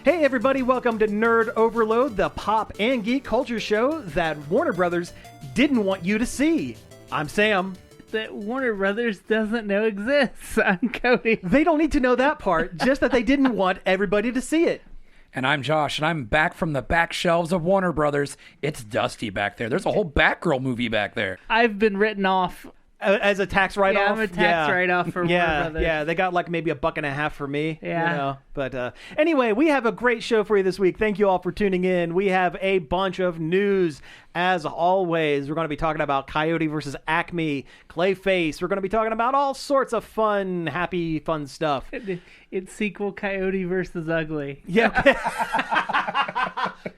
Hey everybody, welcome to Nerd Overload, the pop and geek culture show that Warner Brothers didn't want you to see. I'm Sam. That Warner Brothers doesn't know exists. I'm Cody. They don't need to know that part, just that they didn't want everybody to see it. And I'm Josh, and I'm back from the back shelves of Warner Brothers. It's dusty back there. There's a whole Batgirl movie back there. I've been written off. As a tax write-off? Yeah, I'm a tax write-off for Warner Brothers. Yeah, they got like maybe $1.50 for me. Yeah. You know? But anyway, we have a great show for you this week. Thank you all for tuning in. We have a bunch of news. As always, we're going to be talking about Coyote versus ACME, Clayface. We're going to be talking about all sorts of fun, happy, fun stuff. It's sequel Coyote versus Ugly. Yeah.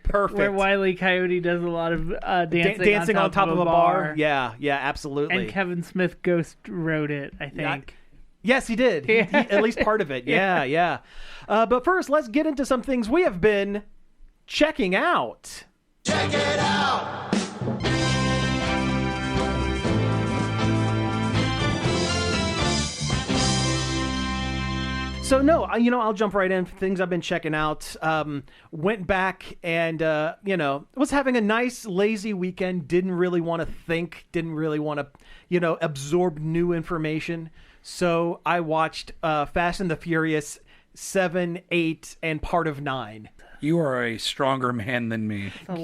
Perfect. Where Wile E. Coyote does a lot of dancing on top of a bar. Yeah, absolutely. And Kevin Smith ghost wrote it, I think. Yes, he did. Yeah. He, at least part of it. Yeah. But first, let's get into some things we have been checking out. Check it out! So no, I'll jump right in. Things I've been checking out. Went back and, was having a nice, lazy weekend. Didn't really want to think. Didn't really want to, absorb new information. So I watched Fast and the Furious 7, 8, and part of 9. You are a stronger man than me. That's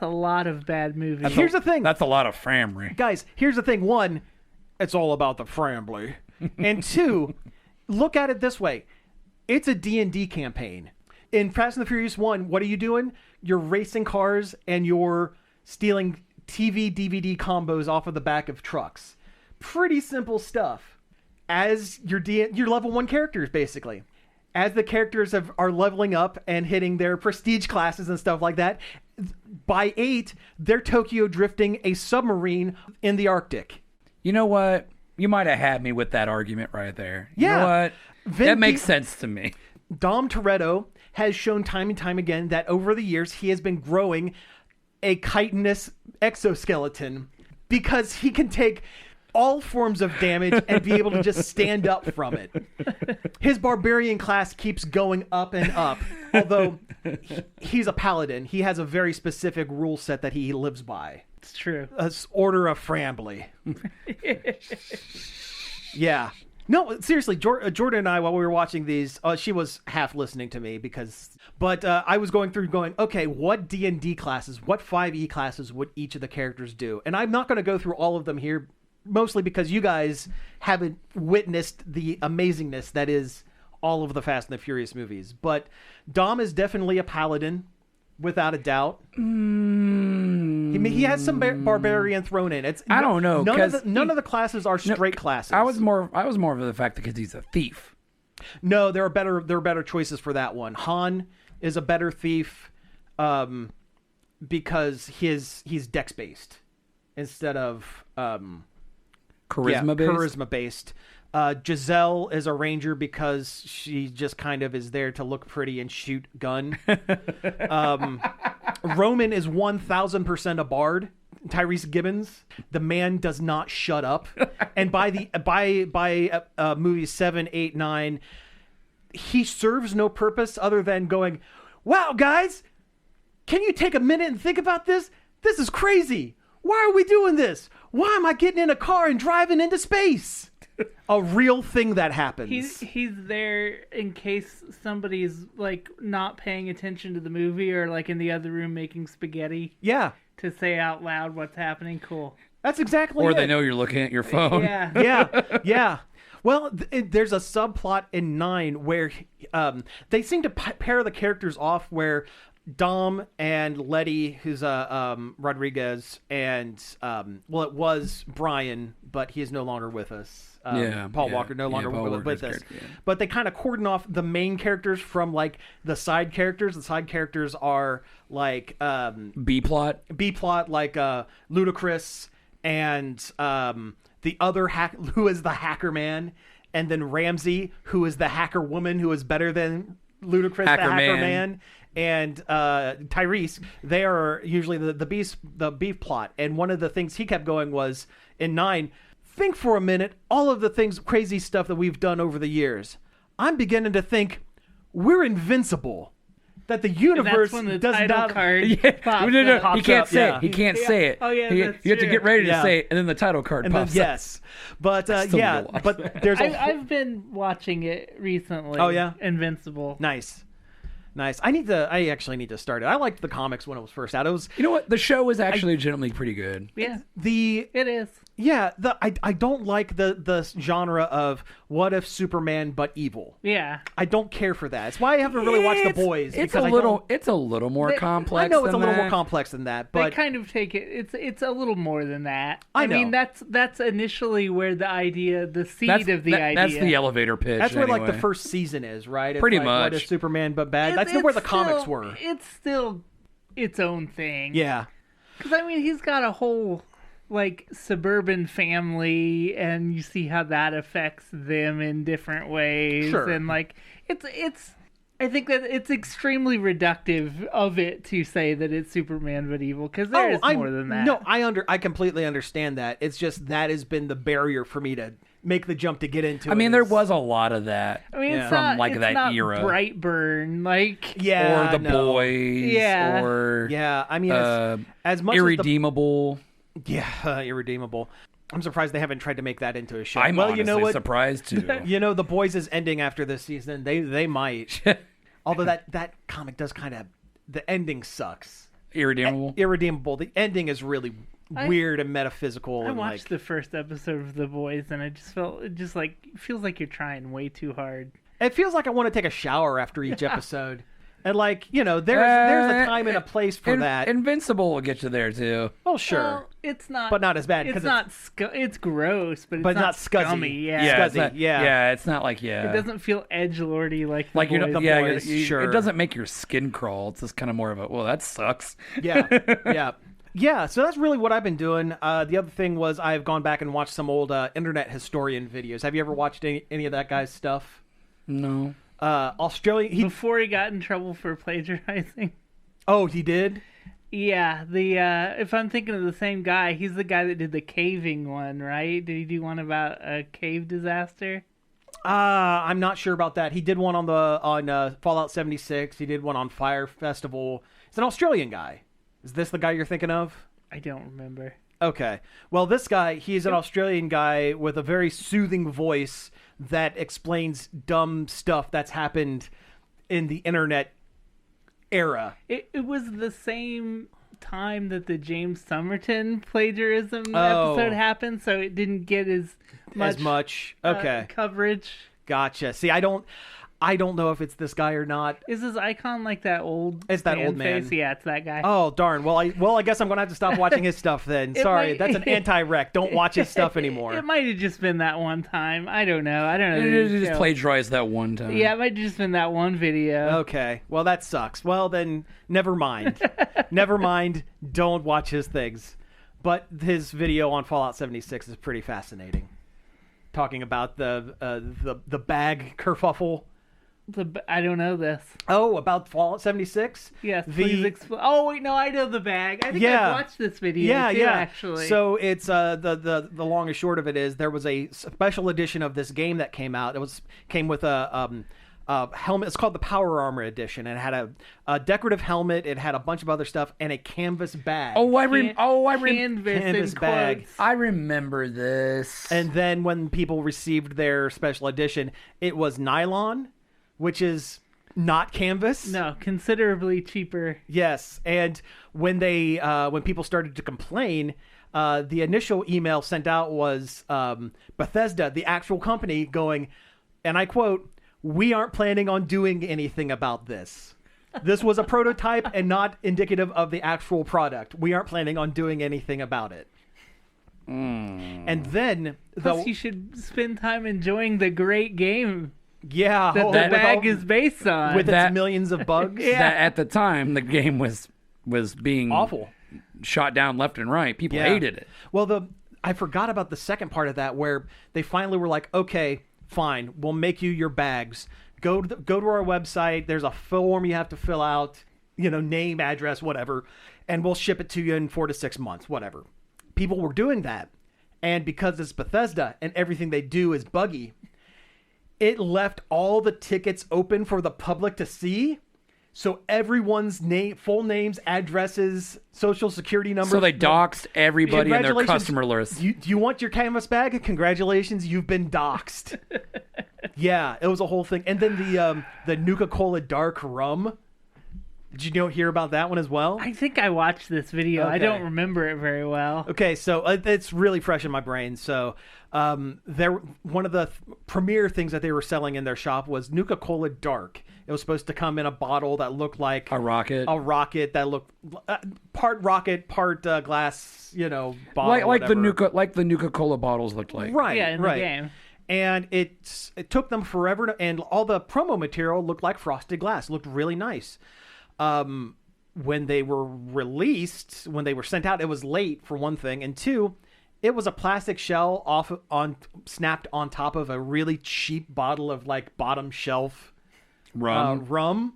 a lot of bad movies. Here's the thing. That's a lot of family. Guys, here's the thing. One, it's all about the family. And two, look at it this way. It's a D&D campaign. In Fast and the Furious 1, what are you doing? You're racing cars and you're stealing TV, DVD combos off of the back of trucks. Pretty simple stuff. As your level 1 characters, basically. As the characters are leveling up and hitting their prestige classes and stuff like that, by 8, they're Tokyo drifting a submarine in the Arctic. You know what? You might have had me with that argument right there. You Yeah. know what? That makes sense to me. Dom Toretto has shown time and time again that over the years he has been growing a chitinous exoskeleton because he can take all forms of damage and be able to just stand up from it. His barbarian class keeps going up and up, although he's a paladin. He has a very specific rule set that he lives by. It's true. Order of Frambly. Yeah. No, seriously, Jordan and I, while we were watching these, she was half listening to me but I was going through okay, what D&D classes, what 5e classes would each of the characters do? And I'm not going to go through all of them here, mostly because you guys haven't witnessed the amazingness that is all of the Fast and the Furious movies. But Dom is definitely a paladin, without a doubt. He has some barbarian thrown in. I don't know. None of the classes are straight classes. I was more of the fact because he's a thief. No, there are better choices for that one. Han is a better thief because he's dex based instead of charisma based. Giselle is a ranger because she just kind of is there to look pretty and shoot gun. Roman is 1,000% a bard. Tyrese Gibbons, the man does not shut up. And by movies 7, 8, 9, he serves no purpose other than going, "Wow, guys, can you take a minute and think about this? This is crazy. Why are we doing this? Why am I getting in a car and driving into space?" A real thing that happens. He's there in case somebody's like not paying attention to the movie or like in the other room making spaghetti. Yeah. To say out loud what's happening. Cool. That's exactly it. Or they know you're looking at your phone. Yeah. Yeah. Well, there's a subplot in 9 where they seem to pair the characters off where Dom and Letty, who's Rodriguez, and it was Brian, but he is no longer with us. Paul Walker no longer with us. But they kind of cordon off the main characters from like the side characters. The side characters are like B plot, like Ludacris and the other who is the hacker man, and then Ramsey, who is the hacker woman, who is better than Ludacris, the hacker man. And Tyrese, they are usually the beef plot. And one of the things he kept going was in 9, think for a minute, all of the crazy stuff that we've done over the years. I'm beginning to think we're invincible. that the And universe that's when the doesn't title have. card Yeah. pops No, up. he Pops can't up, say yeah. it. He can't say it. Oh, yeah, you that's have to true. get ready to Yeah. say it, and then the title card And then, pops up. yes, but still need yeah, to watch but that. there's a I've been watching it recently. Oh, yeah? Invincible. nice. I actually need to start it. I liked the comics when it was first out. It was You know what? The show is actually legitimately pretty good. Yeah, the it is. I don't like the genre of what if Superman but evil. Yeah. I don't care for that. It's why I haven't really watched The Boys. It's because a I little. don't- It's a little more complex. I know it's a than little more that. complex than that, They but kind of take it. It's a little more than that. I mean, know. that's initially where the seed of the idea. That's the elevator pitch. that's where like the anyway. first season is, right? It's Pretty like, much. What if Superman but bad? It's- That's where the it's comics still- were. It's still its own thing. Yeah. Because I mean, he's got a whole like suburban family, and you see how that affects them in different ways. Sure. And like it's. I think that it's extremely reductive of it to say that it's Superman but evil, because there is more than that. No, I completely understand that. It's just that has been the barrier for me to make the jump to get into. I mean, it there is- was a lot of that. I mean, it's From, not like, it's that not era. Brightburn, like yeah, or the no. boys. Yeah. Or Yeah, I mean, as much irredeemable. as irredeemable. I'm surprised they haven't tried to make that into a show. I'm well, honestly you know what? surprised too. You know, The Boys is ending after this season. They might. Although that comic does kind of, the ending sucks. Irredeemable. Irredeemable. The ending is really weird and metaphysical. I and watched like, the first episode of The Boys, and it just like feels like you're trying way too hard. it feels like I want to take a shower after each episode. And like, you know, there's a time and a place for that. Invincible will get you there too. Oh, sure. Well, it's not, But not as bad, 'cause It's not. It's gross, but it's not scuzzy. scummy. Yeah. It's Scuzzy, not, yeah. it's not like It doesn't feel edgelordy like The like you're Boys. not, The Boys, sure. It doesn't make your skin crawl. It's just kind of more of a well, that sucks. Yeah, so that's really what I've been doing. The other thing was I've gone back and watched some old internet historian videos. Have you ever watched any of that guy's stuff? No. Australian. Before he got in trouble for plagiarizing. Oh, he did? Yeah, if I'm thinking of the same guy, he's the guy that did the caving one, right? Did he do one about a cave disaster? I'm not sure about that. He did one on Fallout 76. He did one on Fire Festival. It's an Australian guy. Is this the guy you're thinking of? I don't remember. Okay. Well, this guy, he's an Australian guy with a very soothing voice that explains dumb stuff that's happened in the internet era. It was the same time that the James Somerton plagiarism Oh. episode happened, so it didn't get as much Okay. coverage. Gotcha. See, I don't know if it's this guy or not. Is his icon like that old? It's that old man. face? Yeah, it's that guy. Oh, darn. Well, I guess I'm going to have to stop watching his stuff then. Sorry, might- that's an anti-rec. Don't watch his stuff anymore. It might have just been that one time. I don't know. It just plagiarized that one time. Yeah, it might have just been that one video. Okay. Well, that sucks. Well, then never mind. Never mind. Don't watch his things. But his video on Fallout 76 is pretty fascinating. Talking about the bag kerfuffle. I don't know this. Oh, about Fallout 76? Yes, please explain. Oh wait, no, I know the bag. I think Yeah. I've watched this video too, actually. So it's the long and short of it is there was a special edition of this game that came out. Came with a helmet. It's called the Power Armor Edition, and it had a decorative helmet. It had a bunch of other stuff and a canvas bag. Canvas in bag. quotes. I remember this. And then when people received their special edition, it was nylon, which is not canvas. No, considerably cheaper. Yes, and when people started to complain, the initial email sent out was Bethesda, the actual company, going, and I quote, "We aren't planning on doing anything about this. This was a prototype and not indicative of the actual product. We aren't planning on doing anything about it." And then, Plus, you should spend time enjoying the great game yeah, that the with bag all- is based on. with That- its millions of bugs. That at the time the game was being Awful. shot down left and right. People Yeah. hated it. Well, I forgot about the second part of that where they finally were like, okay, fine, we'll make you your bags. Go to our website. There's a form you have to fill out, name, address, whatever, and we'll ship it to you in 4 to 6 months, whatever. People were doing that. And because it's Bethesda and everything they do is buggy, it left all the tickets open for the public to see. So everyone's full names, addresses, social security numbers. So they doxed everybody in their Congratulations. customer list. Do you want your canvas bag? Congratulations, you've been doxed. Yeah, it was a whole thing. And then the Nuka-Cola Dark Rum. Did you hear about that one as well? I think I watched this video. I Okay. don't remember it very well. Okay, so it's really fresh in my brain. So one of the premier things that they were selling in their shop was Nuka-Cola Dark. It was supposed to come in a bottle that looked like A rocket. a rocket that looked part rocket, part glass, bottle. like the whatever. Nuka-Cola bottles looked like. Right, Yeah, in right. the game. And it took them forever, and all the promo material looked like frosted glass. Looked really nice. When they were released, when they were sent out, it was late for one thing, and two, it was a plastic shell snapped on top of a really cheap bottle of like bottom shelf rum.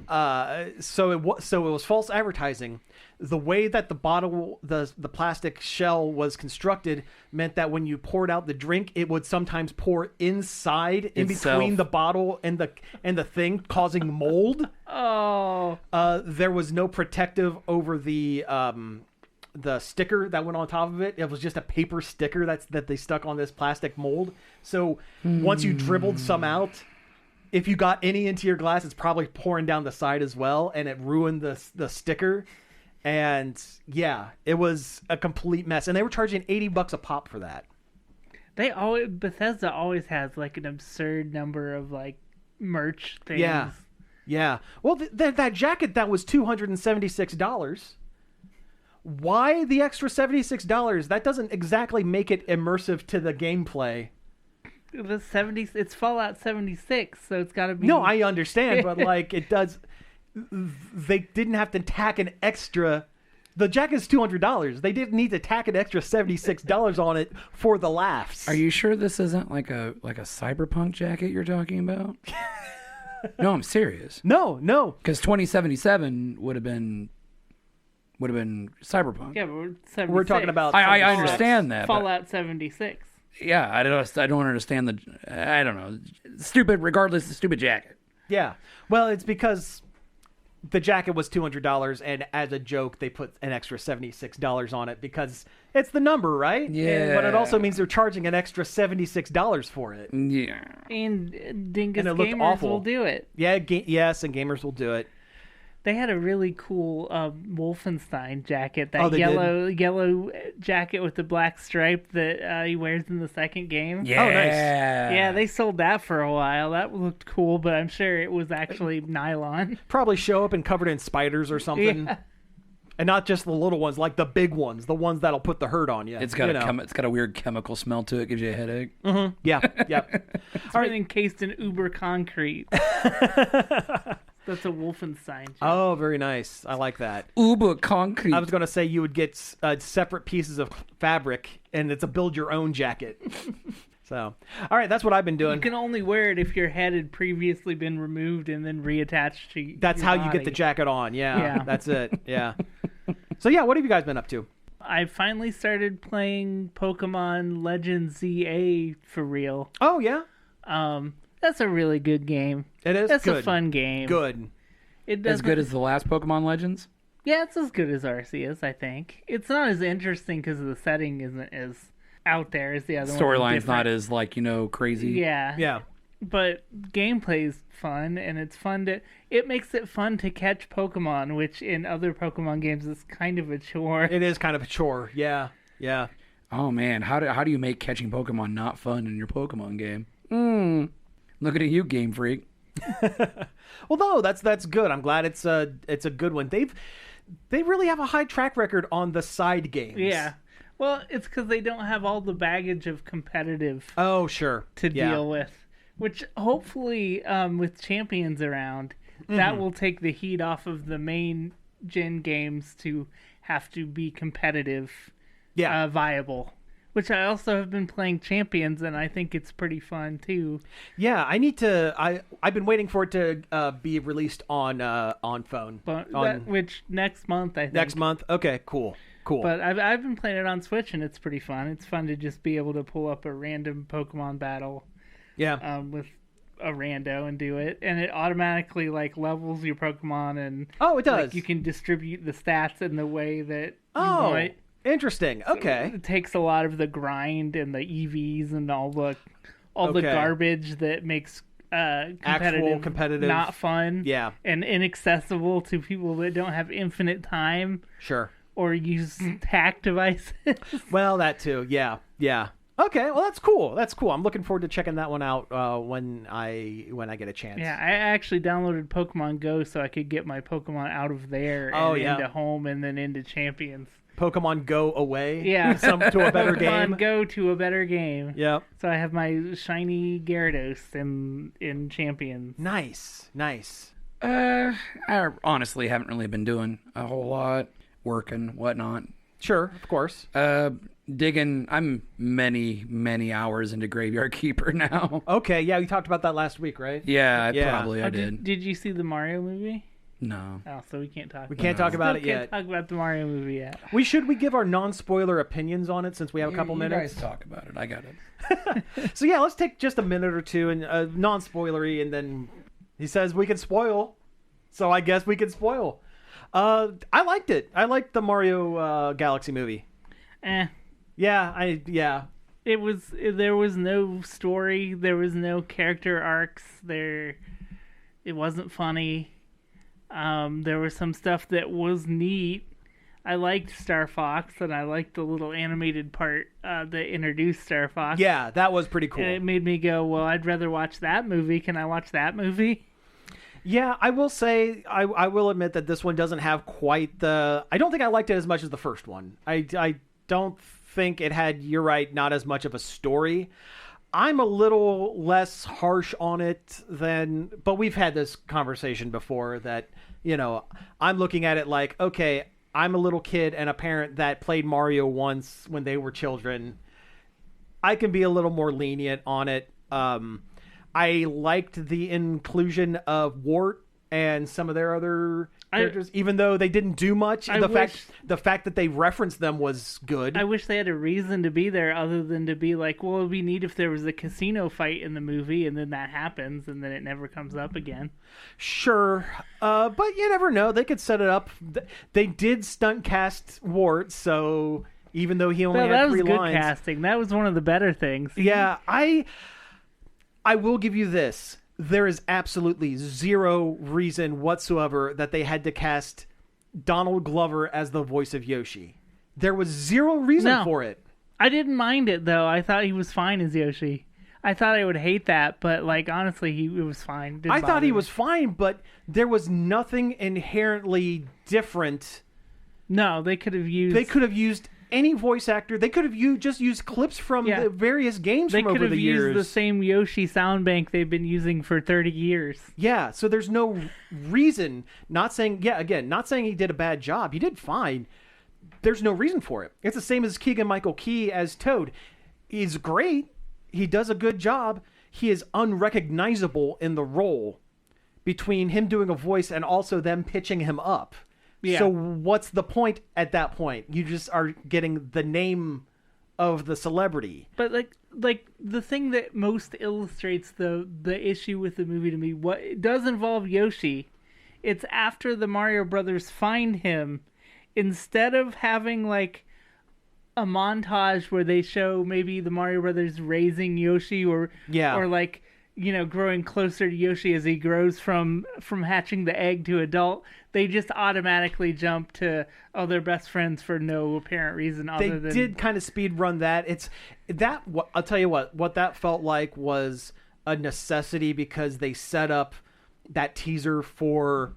So it was false advertising. The way that the bottle, the plastic shell was constructed meant that when you poured out the drink, it would sometimes pour inside in Itself. between the bottle and the thing, causing mold. Oh, There was no protective over the sticker that went on top of it. It was just a paper sticker that they stuck on this plastic mold. So once you dribbled some out, if you got any into your glass, it's probably pouring down the side as well, and it ruined the sticker. And yeah, it was a complete mess. And they were charging $80 a pop for that. Bethesda always has like an absurd number of like merch things. Yeah. Well, that jacket that was $276. Why the extra $76? That doesn't exactly make it immersive to the gameplay. It's Fallout 76, so it's got to be. No, I understand, but like it does. They didn't have to tack an extra. The jacket's $200. They didn't need to tack an extra $76 on it for the laughs. Are you sure this isn't like a cyberpunk jacket you're talking about? No, I'm serious. No. Because 2077 would have been cyberpunk. Yeah, but we're 76. We're talking about. I 76. understand that. but- Fallout 76. yeah, I don't understand I don't know. Stupid. Regardless, the stupid jacket. Yeah. Well, it's because the jacket was $200, and as a joke, they put an extra $76 on it because it's the number, right? Yeah. But it also means they're charging an extra $76 for it. Yeah. And Dingus And it looked Gamers awful. will do it. Yeah. Yes, and gamers will do it. They had a really cool Wolfenstein jacket, that Oh, they yellow jacket with the black stripe that he wears in the second game. Yeah. Oh, nice. Yeah, they sold that for a while. That looked cool, but I'm sure it was actually nylon. Probably show up and covered in spiders or something. Yeah. And not just the little ones, like the big ones, the ones that'll put the hurt on you. It's got it's got a weird chemical smell to it. Gives you a headache. Yeah. It's been encased in uber concrete. That's a Wolfenstein jacket. Oh, very nice. I like that. Uber concrete. I was going to say you would get separate pieces of fabric, and it's a build-your-own jacket. So, all right, that's what I've been doing. You can only wear it if your head had previously been removed and then reattached to That's your how you get body. the jacket on. Yeah, Yeah. That's it. Yeah. So, yeah, what have you guys been up to? I finally started playing Pokemon Legends ZA for real. Oh, yeah? That's a really good game. It is? That's Good. a fun game. Good. It as doesn't, good as the last Pokemon Legends. Yeah, it's as good as Arceus, I think. It's not as interesting because the setting isn't as out there as the other one. Storyline's not as crazy. Yeah. Yeah. But gameplay's fun, and it's fun it makes it fun to catch Pokemon, which in other Pokemon games is kind of a chore. It is kind of a chore. Yeah. Yeah. Oh man, how do you make catching Pokemon not fun in your Pokemon game? Looking at you, Game Freak. Well, no, that's good. I'm glad it's a good one. They really have a high track record on the side games. Yeah. Well, it's because they don't have all the baggage of competitive Oh, sure. to Yeah. deal with, which hopefully with champions around, that will take the heat off of the main gen games to have to be competitive, Yeah. viable. Which I also have been playing champions, and I think it's pretty fun too. Yeah, I need to. I've been waiting for it to be released on phone. But on which next month I think. next month. Okay, cool. But I've been playing it on Switch, and it's pretty fun. It's fun to just be able to pull up a random Pokemon battle Yeah. with a rando and do it, and it automatically like levels your Pokemon, and Oh, it does. like, you can distribute the stats in the way that you Oh, want. interesting. Okay. It takes a lot of the grind and the EVs and all the Okay. garbage that makes competitive not fun. Yeah. And inaccessible to people that don't have infinite time Sure. or use hack devices. Well, that too. Yeah. Yeah. Okay. Well, that's cool. That's cool. I'm looking forward to checking that one out when I get a chance. Yeah, I actually downloaded Pokemon Go so I could get my Pokemon out of there and into home and then into Champions. Pokemon Go away. Yeah. To a better game. Pokemon Go to a better game. Yep. So I have my shiny Gyarados in Champions. Nice. I honestly haven't really been doing a whole lot, working, whatnot. Sure, of course. Digging. I'm many hours into Graveyard Keeper now. Okay, yeah, we talked about that last week, right? Yeah, Yeah. I did. Did you see the Mario movie? No. Oh, so we can't talk. We can't talk about it Can't yet. talk about the Mario movie yet. We give our non-spoiler opinions on it since we have a couple minutes. You guys talk about it. I got it. So yeah, let's take just a minute or two and non-spoilery, and then he says we can spoil. So I guess we can spoil. I liked it. I liked the Mario Galaxy movie. Yeah, Yeah. there was no story, there was no character arcs there. It wasn't funny. There was some stuff that was neat. I liked Star Fox, and I liked the little animated part that introduced Star Fox. Yeah, that was pretty cool. And it made me go, well, I'd rather watch that movie. Can I watch that movie? Yeah, I will say, I will admit that this one doesn't have quite the... I don't think I liked it as much as the first one. I don't think it had, you're right, not as much of a story. I'm a little less harsh on it than... But we've had this conversation before that, I'm looking at it like, okay, I'm a little kid and a parent that played Mario once when they were children. I can be a little more lenient on it. I liked the inclusion of Wart and some of their other characters, even though they didn't do much. The fact that they referenced them was good. I wish they had a reason to be there other than to be like, well, it'd be neat if there was a casino fight in the movie, and then that happens, and then it never comes up again. Sure, but you never know. They could set it up. They did stunt cast Wart, so even though he only had 3 lines, that was good casting. That was one of the better things. Yeah, I will give you this. There is absolutely zero reason whatsoever that they had to cast Donald Glover as the voice of Yoshi. There was zero reason for it. I didn't mind it, though. I thought he was fine as Yoshi. I thought I would hate that, but, honestly, it was fine. I thought he was fine, but there was nothing inherently different. No, they could have used any voice actor. They could have just used clips from the various games from over the years. They could have used the same Yoshi sound bank they've been using for 30 years. Yeah, so there's no reason. Not saying he did a bad job. He did fine. There's no reason for it. It's the same as Keegan-Michael Key as Toad. He's great. He does a good job. He is unrecognizable in the role between him doing a voice and also them pitching him up. Yeah. So what's the point at that point? You just are getting the name of the celebrity. But like the thing that most illustrates the issue with the movie to me, what it does involve Yoshi. It's after the Mario Brothers find him, instead of having a montage where they show maybe the Mario Brothers raising Yoshi or growing closer to Yoshi as he grows from hatching the egg to adult, they just automatically jump to, they're best friends for no apparent reason other than... They did kind of speed run that. I'll tell you what that felt like was a necessity because they set up that teaser for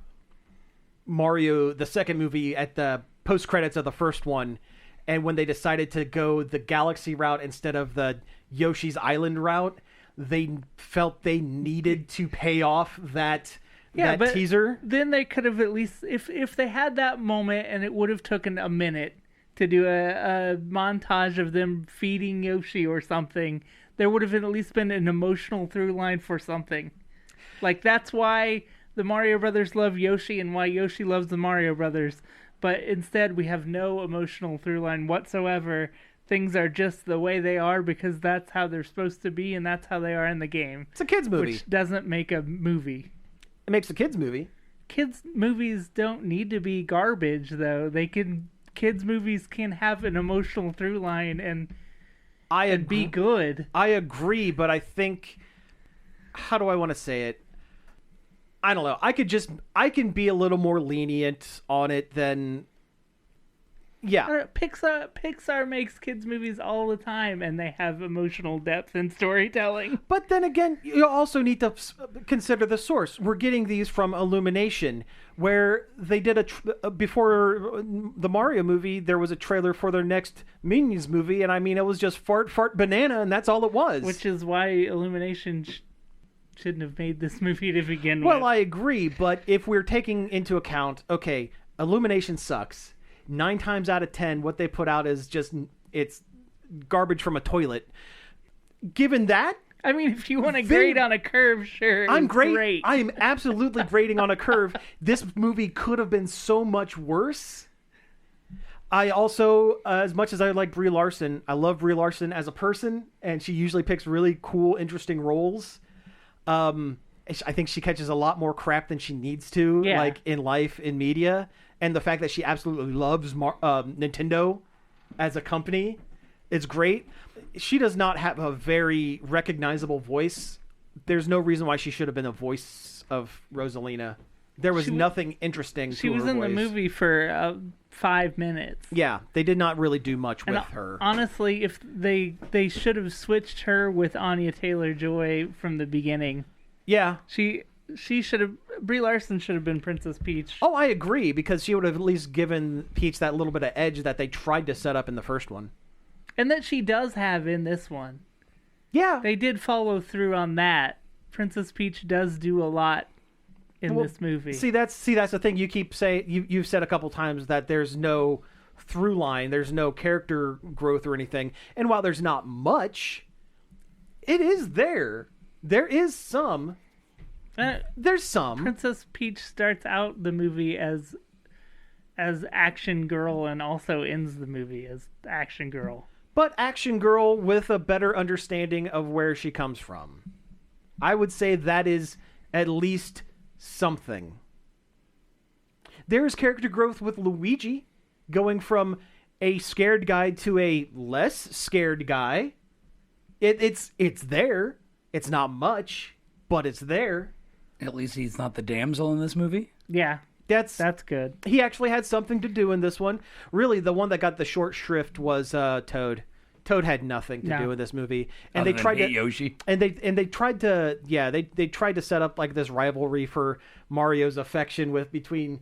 Mario, the second movie, at the post-credits of the first one, and when they decided to go the Galaxy route instead of the Yoshi's Island route, they felt they needed to pay off that teaser. Then they could have at least, if they had that moment, and it would have taken a minute to do a montage of them feeding Yoshi or something, there would have at least been an emotional through line for something. That's why the Mario Brothers love Yoshi and why Yoshi loves the Mario Brothers. But instead, we have no emotional through line whatsoever things are just the way they are because that's how they're supposed to be and that's how they are in the game. It's a kids movie. Which doesn't make a movie. It makes a kids movie. Kids movies don't need to be garbage though. Kids movies can have an emotional through line and be good. I agree, but I think, how do I want to say it? I don't know. I can be a little more lenient on it than, yeah. Pixar makes kids movies all the time, and they have emotional depth and storytelling. But then again, you also need to consider the source. We're getting these from Illumination, where they did before the Mario movie, there was a trailer for their next Minions movie, and I mean, it was just fart, banana, and that's all it was. Which is why Illumination shouldn't have made this movie to begin with. Well, I agree, but if we're taking into account, okay, Illumination sucks. 9 times out of 10, what they put out is it's garbage from a toilet. Given that, I mean, if you want to grade on a curve, sure, I'm great. I am absolutely grading on a curve. This movie could have been so much worse. I also, as much as I like Brie Larson, I love Brie Larson as a person, and she usually picks really cool, interesting roles. I think she catches a lot more crap than she needs to, like in life, in media. And the fact that she absolutely loves Nintendo as a company is great. She does not have a very recognizable voice. There's no reason why she should have been a voice of Rosalina. There was nothing interesting to her voice. She was in the movie for 5 minutes. Yeah, they did not really do much with her. Honestly, if they should have switched her with Anya Taylor-Joy from the beginning. Yeah. She should have... Brie Larson should have been Princess Peach. Oh, I agree, because she would have at least given Peach that little bit of edge that they tried to set up in the first one. And that she does have in this one. Yeah. They did follow through on that. Princess Peach does do a lot in this movie. See, that's the thing you keep saying. You've said a couple times that there's no through line, there's no character growth or anything. And while there's not much, it is there. There is some... there's some. Princess Peach starts out the movie as action girl and also ends the movie as action girl. But action girl with a better understanding of where she comes from. I would say that is at least something. There is character growth with Luigi, going from a scared guy to a less scared guy. It's there. It's not much, but it's there. At least he's not the damsel in this movie. Yeah, that's good. He actually had something to do in this one. Really, the one that got the short shrift was Toad. Toad had nothing to do with this movie, and Other they tried than to Yoshi. And they tried to they tried to set up like this rivalry for Mario's affection between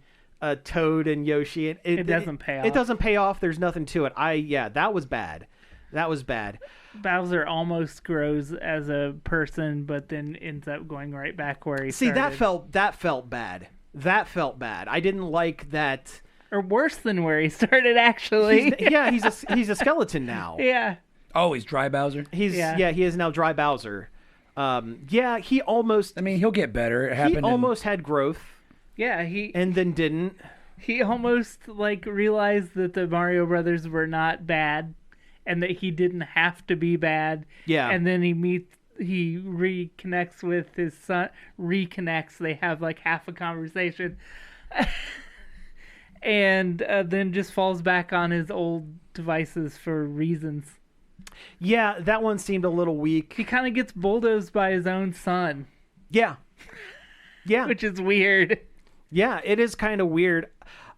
Toad and Yoshi. And it doesn't pay off. It doesn't pay off. There's nothing to it. That was bad. That was bad. Bowser almost grows as a person, but then ends up going right back where he started. that felt bad. That felt bad. I didn't like that. Or worse than where he started, actually. He's a skeleton now. Yeah. Oh, he's Dry Bowser? He is now Dry Bowser. He almost... I mean, he'll get better. It happened He almost had growth. Yeah, and then didn't. He almost, realized that the Mario Brothers were not bad, and that he didn't have to be bad. Yeah. And then he reconnects with his son. They have, half a conversation. And then just falls back on his old devices for reasons. Yeah, that one seemed a little weak. He kind of gets bulldozed by his own son. Yeah. Yeah. Which is weird. Yeah, it is kind of weird.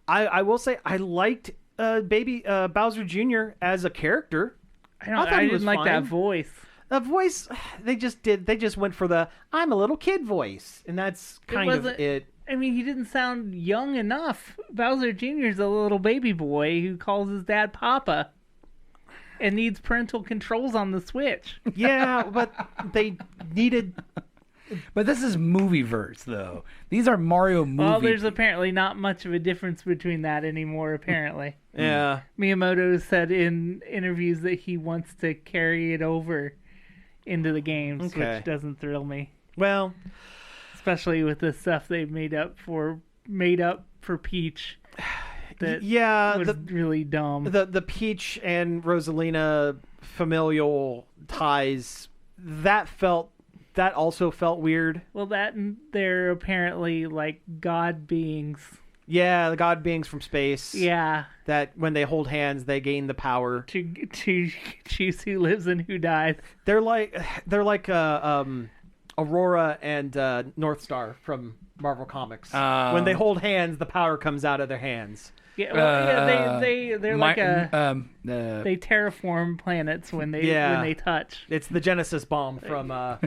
I will say I liked baby Bowser Jr. as a character. I didn't like that voice. The voice, they just went for the I'm a little kid voice. And that's kind of it. I mean, he didn't sound young enough. Bowser Jr. is a little baby boy who calls his dad Papa and needs parental controls on the Switch. Yeah, but they needed... But this is movieverse, though. These are Mario movies. Well, there's apparently not much of a difference between that anymore, apparently. Yeah. Miyamoto said in interviews that he wants to carry it over into the games, which doesn't thrill me. Well... especially with the stuff they've made up for Peach. that Yeah, was really dumb. the Peach and Rosalina familial ties, that also felt weird. Well, that and they're apparently like god beings. Yeah, the god beings from space. Yeah, That when they hold hands, they gain the power. to choose who lives and who dies. They're like Aurora and North Star from Marvel Comics. When they hold hands, the power comes out of their hands. Yeah, well, they're like they they terraform planets when they touch. It's the Genesis bomb from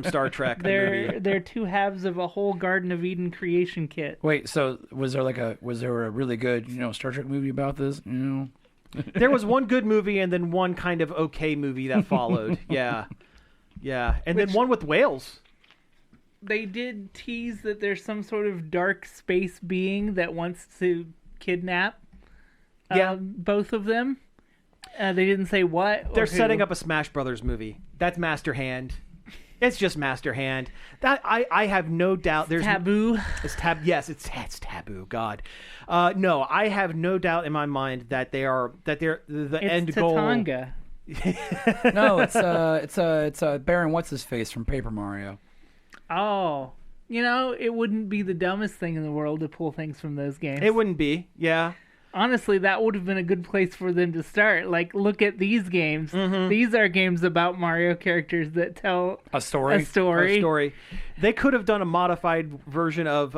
Star Trek. The movie. They're two halves of a whole Garden of Eden creation kit. Wait, so was there a really good Star Trek movie about this? There was one good movie and then one kind of okay movie that followed. Yeah, and then one with whales. They did tease that there's some sort of dark space being that wants to kidnap both of them. They didn't say what. They're setting up a Smash Brothers movie. That's Master Hand. It's just Master Hand. That I have no doubt. There's taboo. Yes, it's taboo. God, no, I have no doubt in my mind that they're the end goal. Tatanga. No, it's Baron what's his face from Paper Mario. Oh. It wouldn't be the dumbest thing in the world to pull things from those games. It wouldn't be, yeah. Honestly, that would have been a good place for them to start. Like, look at these games. Mm-hmm. These are games about Mario characters that tell a story. A story. They could have done a modified version of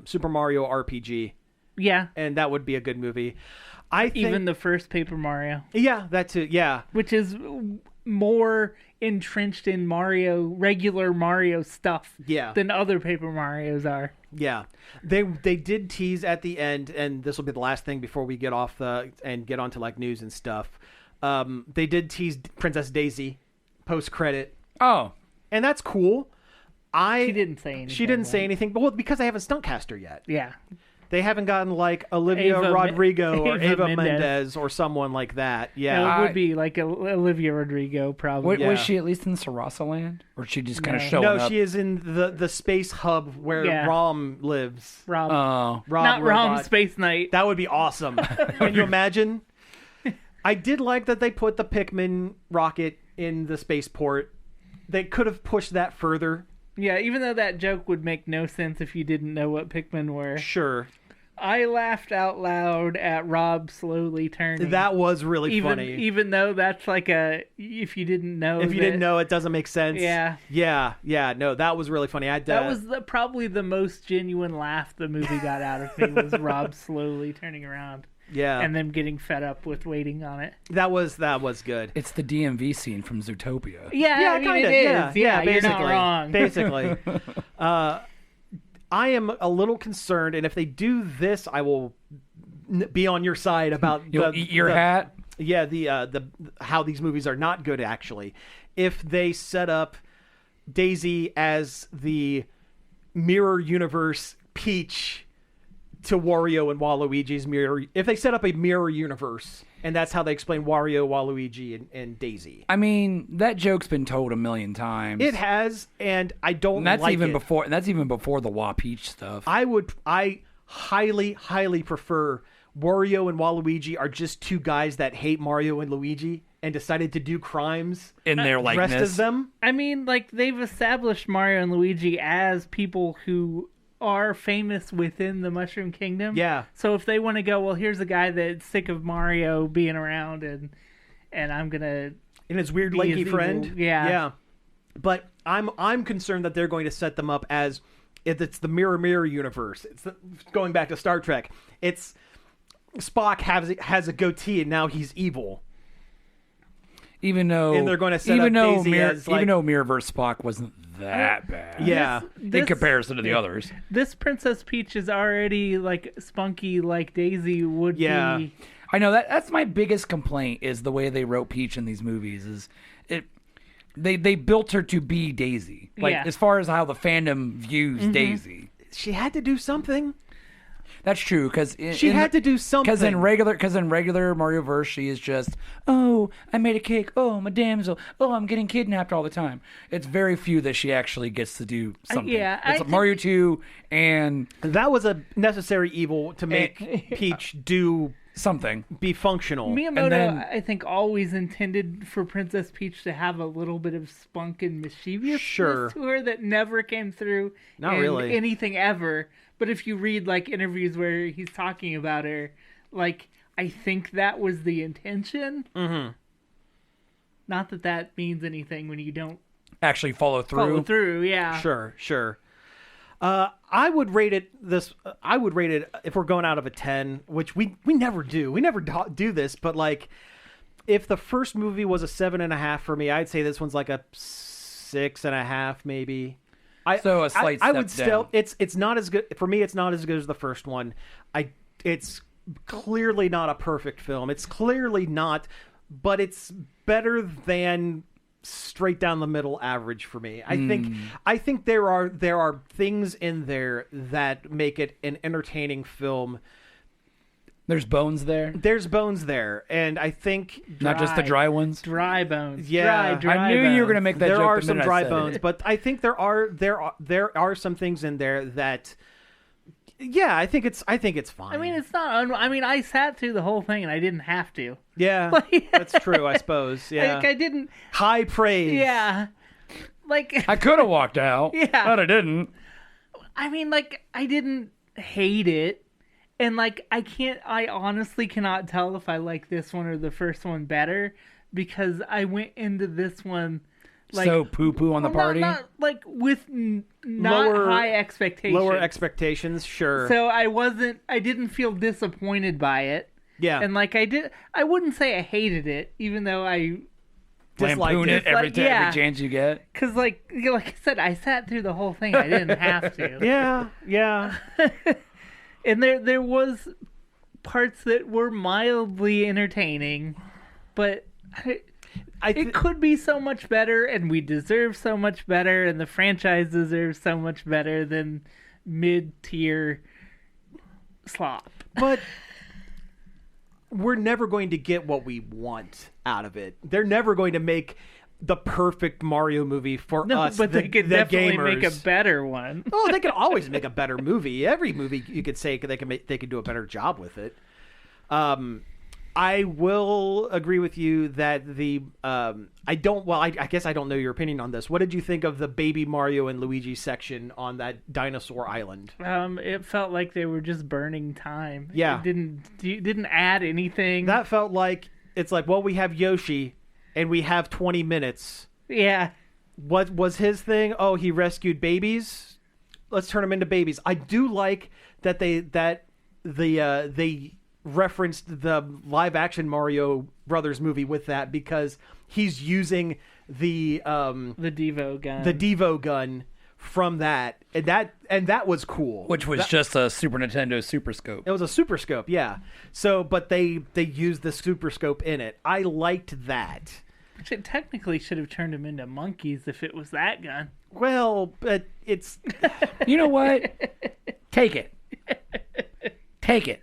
Super Mario RPG. Yeah. And that would be a good movie. I think, even the first Paper Mario. Yeah, that too, yeah. Which is more entrenched in regular Mario stuff than other Paper Marios are. Yeah. They did tease at the end, and this will be the last thing before we get off and get onto like news and stuff. They did tease Princess Daisy post-credit. Oh. And that's cool. She didn't say anything. She didn't say anything, but because they haven't stunt cast her yet. Yeah. They haven't gotten like Olivia Rodrigo or Ava Mendes or someone like that. Yeah, no, it would be like Olivia Rodrigo probably. Was she at least in Sarasaland, or she just kind of showing up? No, she is in the space hub where Rom lives. Rom, not Rom Space Knight. That would be awesome. Can you imagine? I did like that they put the Pikmin rocket in the spaceport. They could have pushed that further. Yeah, even though that joke would make no sense if you didn't know what Pikmin were. Sure. I laughed out loud at Rob slowly turning. That was really funny. Even though that's like if you didn't know. If you didn't know, it doesn't make sense. Yeah. Yeah. No, that was really funny. That was probably the most genuine laugh the movie got out of me was Rob slowly turning around. Yeah. And them getting fed up with waiting on it. That was good. It's the DMV scene from Zootopia. Yeah, I mean, it is. Yeah, basically. You're not wrong. Basically. I am a little concerned, and if they do this, I will be on your side about eat your hat. Yeah, the how these movies are not good actually. If they set up Daisy as the mirror universe Peach to Wario and Waluigi's mirror, if they set up a mirror universe, and that's how they explain Wario, Waluigi, and Daisy. I mean, that joke's been told a million times. It has, and I don't. And that's like even it. before. And that's even before the Wa Peach stuff. I highly prefer Wario and Waluigi are just two guys that hate Mario and Luigi and decided to do crimes in their likeness. Dressed as them. I mean, like they've established Mario and Luigi as people who are famous within the Mushroom Kingdom. Yeah. So if they want to go, well, here's a guy that's sick of Mario being around, and I'm gonna and his weird lanky friend. Yeah. But I'm concerned that they're going to set them up as if it's the mirror universe. Going back to Star Trek. It's Spock has a goatee and now he's evil. Even though, and they're going to set up Daisy as like, even though Mirrorverse Spock wasn't that bad, in comparison to the others. This Princess Peach is already like spunky, like Daisy would be. I know that's my biggest complaint is the way they wrote Peach in these movies. Is they built her to be Daisy, as far as how the fandom views Daisy. She had to do something. That's true because She had to do something. Because in regular Mario verse, she is just, oh, I made a cake. Oh, I'm a damsel. Oh, I'm getting kidnapped all the time. It's very few that she actually gets to do something. It's Mario 2, and that was a necessary evil to make Peach do something, be functional. Miyamoto, I think, always intended for Princess Peach to have a little bit of spunk and mischievousness to her that never came through Not in really. anything ever. But if you read like interviews where he's talking about her, like I think that was the intention. Mm-hmm. Not that that means anything when you don't actually follow through. Yeah. Sure. I would rate it if we're going out of a 10, which we never do. We never do this, but like if the first movie was a 7.5 for me, I'd say this one's like a 6.5 maybe. So a slight I step would still down. it's not as good for me. It's not as good as the first one. It's clearly not a perfect film. It's clearly not, but it's better than straight down the middle average for me. I think there are things in there that make it an entertaining film. There's bones there. There's bones there, and I think Not just the dry ones. Dry bones. Yeah. Dry I knew you were going to make that there joke. are the some minute dry I said bones, it. but I think there are some things in there that, yeah, I think it's fine. I mean, it's not. I sat through the whole thing and I didn't have to. yeah, that's true. I suppose. Yeah, Like I didn't. high praise. Yeah. Like I could have walked out. Yeah. But I didn't. I mean, like I didn't hate it, and like I honestly cannot tell if I like this one or the first one better because I went into this one. Like, So poo-poo on the party? Not like with not high expectations. Lower expectations, sure. So I didn't feel disappointed by it. Yeah. And like I wouldn't say I hated it, even though I, Lampoon it every chance you get. because like I said, I sat through the whole thing. I didn't have to. yeah. And there was parts that were mildly entertaining, but it could be so much better, and we deserve so much better, and the franchise deserves so much better than mid-tier slop. But we're never going to get what we want out of it. They're never going to make the perfect Mario movie for us. But they could definitely gamers. make a better one. Oh, they can always make a better movie. Every movie you could say they could do a better job with it. I will agree with you that I guess I don't know your opinion on this. What did you think of the Baby Mario and Luigi section on that dinosaur island? It felt like they were just burning time. Yeah. It didn't add anything. That felt like it's like, well, we have Yoshi and we have 20 minutes. Yeah. What was his thing? Oh, he rescued babies. Let's turn them into babies. I do like that they referenced the live action Mario Brothers movie with that because he's using the Devo gun. The Devo gun from that, and that was cool. Which was just a Super Nintendo Super Scope. It was a Super Scope, yeah. So, but they used the Super Scope in it. I liked that. Which it technically should have turned them into monkeys if it was that gun. Well, but it's You know what? Take it. Take it.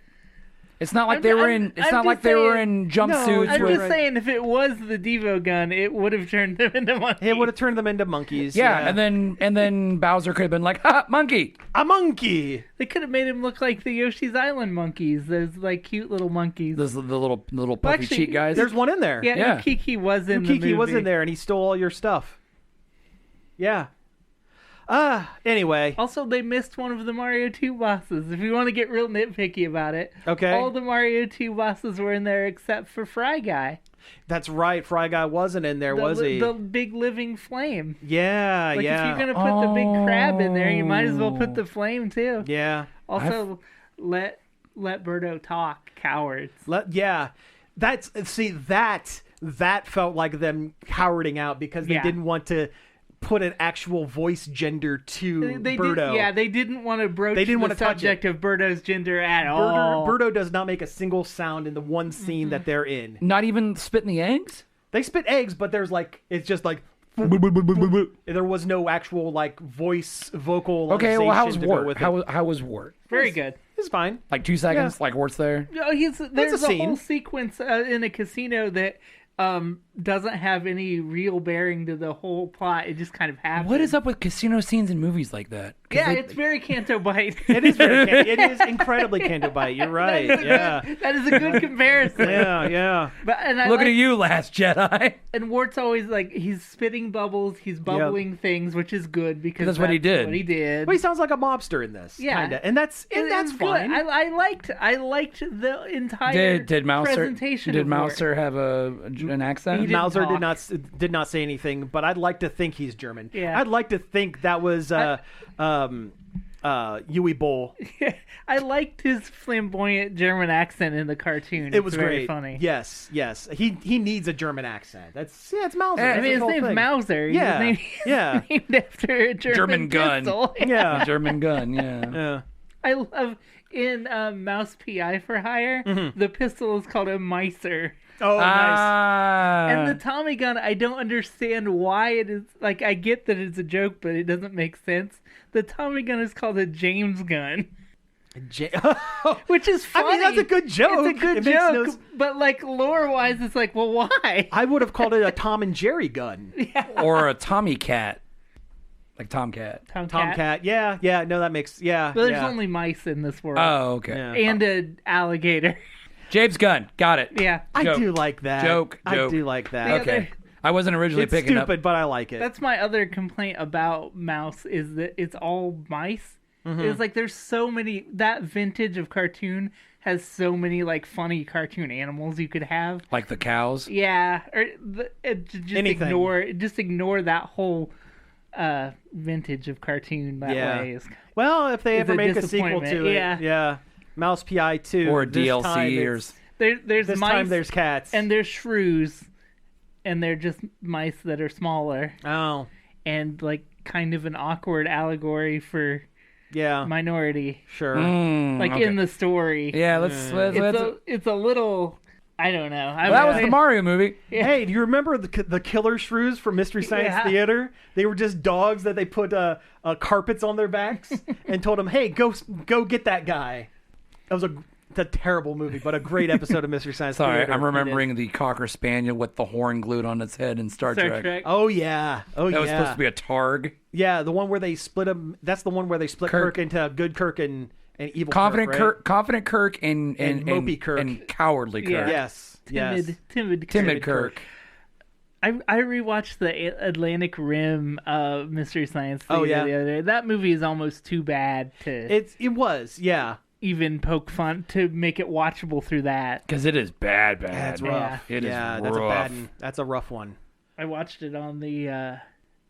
It's not like they were in jumpsuits. I'm with, just saying, if it was the Devo gun, it would have turned them into monkeys. it would have turned them into monkeys. yeah, and then Bowser could have been like, "Ha, monkey!" A monkey. They could have made him look like the Yoshi's Island monkeys. Those like cute little monkeys. Those the little puffy actually, cheek guys. There's one in there. Yeah, Kiki was in the movie. Kiki was in there, and he stole all your stuff. Yeah. Anyway. Also, they missed one of the Mario 2 bosses. If you want to get real nitpicky about it. Okay. All the Mario 2 bosses were in there except for Fry Guy. That's right. Fry Guy wasn't in there, was he? The big living flame. Yeah, Like, yeah. if you're going to put the big crab in there, you might as well put the flame, too. Yeah. Also, let Birdo talk, cowards. Yeah. That felt like them cowarding out because they didn't want to put an actual voice gender to Birdo. They didn't want to broach the subject of Birdo's gender at all. Birdo does not make a single sound in the one scene that they're in. Not even spitting the eggs? They spit eggs, but it's just like there was no actual like vocal. Okay, well, how was Wart? How was Wart? Very good. It's It's fine. Like 2 seconds, like Wart's there. No, there's a a scene. whole sequence in a casino that doesn't have any real bearing to the whole plot. It just kind of happens. What is up with casino scenes in movies like that? Yeah, it's very Canto Bite. It is it is incredibly Canto Bite. You're right. That is a good comparison. Yeah. But Looking at you, Last Jedi. And Wart's always like, he's spitting bubbles, he's bubbling things, which is good because that's what he did. What he did. Well, he sounds like a mobster in this. Yeah. Kinda. And that's It's fine. good. I liked the entire Did Mouser presentation. Did of Wart. Mouser have an accent? He didn't Mauser talk. did not say anything, but I'd like to think he's German. Yeah. I'd like to think that was Yui Boll. I liked his flamboyant German accent in the cartoon. It was very great. funny. Yes. He needs a German accent. It's Mauser. I That's mean, his the whole name's thing. Mauser. Yeah. He's named after a German gun. pistol. Yeah. German gun, yeah. Yeah. I love in Mouse PI for Hire, the pistol is called a Meiser. Oh, nice. And the Tommy gun, I don't understand why it is. Like, I get that it's a joke, but it doesn't make sense. The Tommy gun is called a James gun, which is funny. I mean, that's a good joke. It's a good It makes joke, no but like lore-wise, it's like, well, why? I would have called it a Tom and Jerry gun. Or a Tommy Cat. Like Tomcat. Tomcat. Yeah. No, that makes But there's yeah. only mice in this world. Oh, okay. Yeah. And an alligator. James Gunn. Got it. Yeah. I Joke. do like that. Joke. I do like that. Yeah, Okay. I wasn't originally It's picking stupid, up. but I like it. That's my other complaint about Mouse is that it's all mice. It's like there's so many, that vintage of cartoon has so many like funny cartoon animals you could have. Like the cows. Yeah, or Anything. just ignore that whole vintage of cartoon that Yeah. way. Well, if they It's ever a make a sequel disappointment. to it, Yeah. Mouse PI 2 Or this DLC time or... it's- There's This mice time there's cats. and there's shrews, and they're just mice that are smaller oh, and like kind of an awkward allegory for yeah, minority, sure. like okay. in the story. Yeah, let's It's a little, I don't know. well, that was the Mario movie. Hey, do you remember the killer shrews from Mystery Science Yeah. Theater? They were just dogs that they put carpets on their backs and told them, "Hey, go get that guy." That was it's a terrible movie, but a great episode of Mystery Science Sorry, Theater. I'm remembering the Cocker Spaniel with the horn glued on its head in Star Trek. Oh yeah, That was supposed to be a Targ. Yeah, the one where they split him. That's the one where they split Kirk into good Kirk and evil Confident Kirk. Kirk, confident Kirk, and mopey Kirk. and cowardly Kirk. Yeah. Yes. Yes. Timid Kirk. I rewatched the Atlantic Rim Mystery Science Theater Oh, yeah. the other day. That movie is almost too bad to It was. Yeah. even poke fun to make it watchable through that. Because it is bad. That's Yeah. rough. It is yeah, that's a rough. bad one. That's a rough one. I watched it on the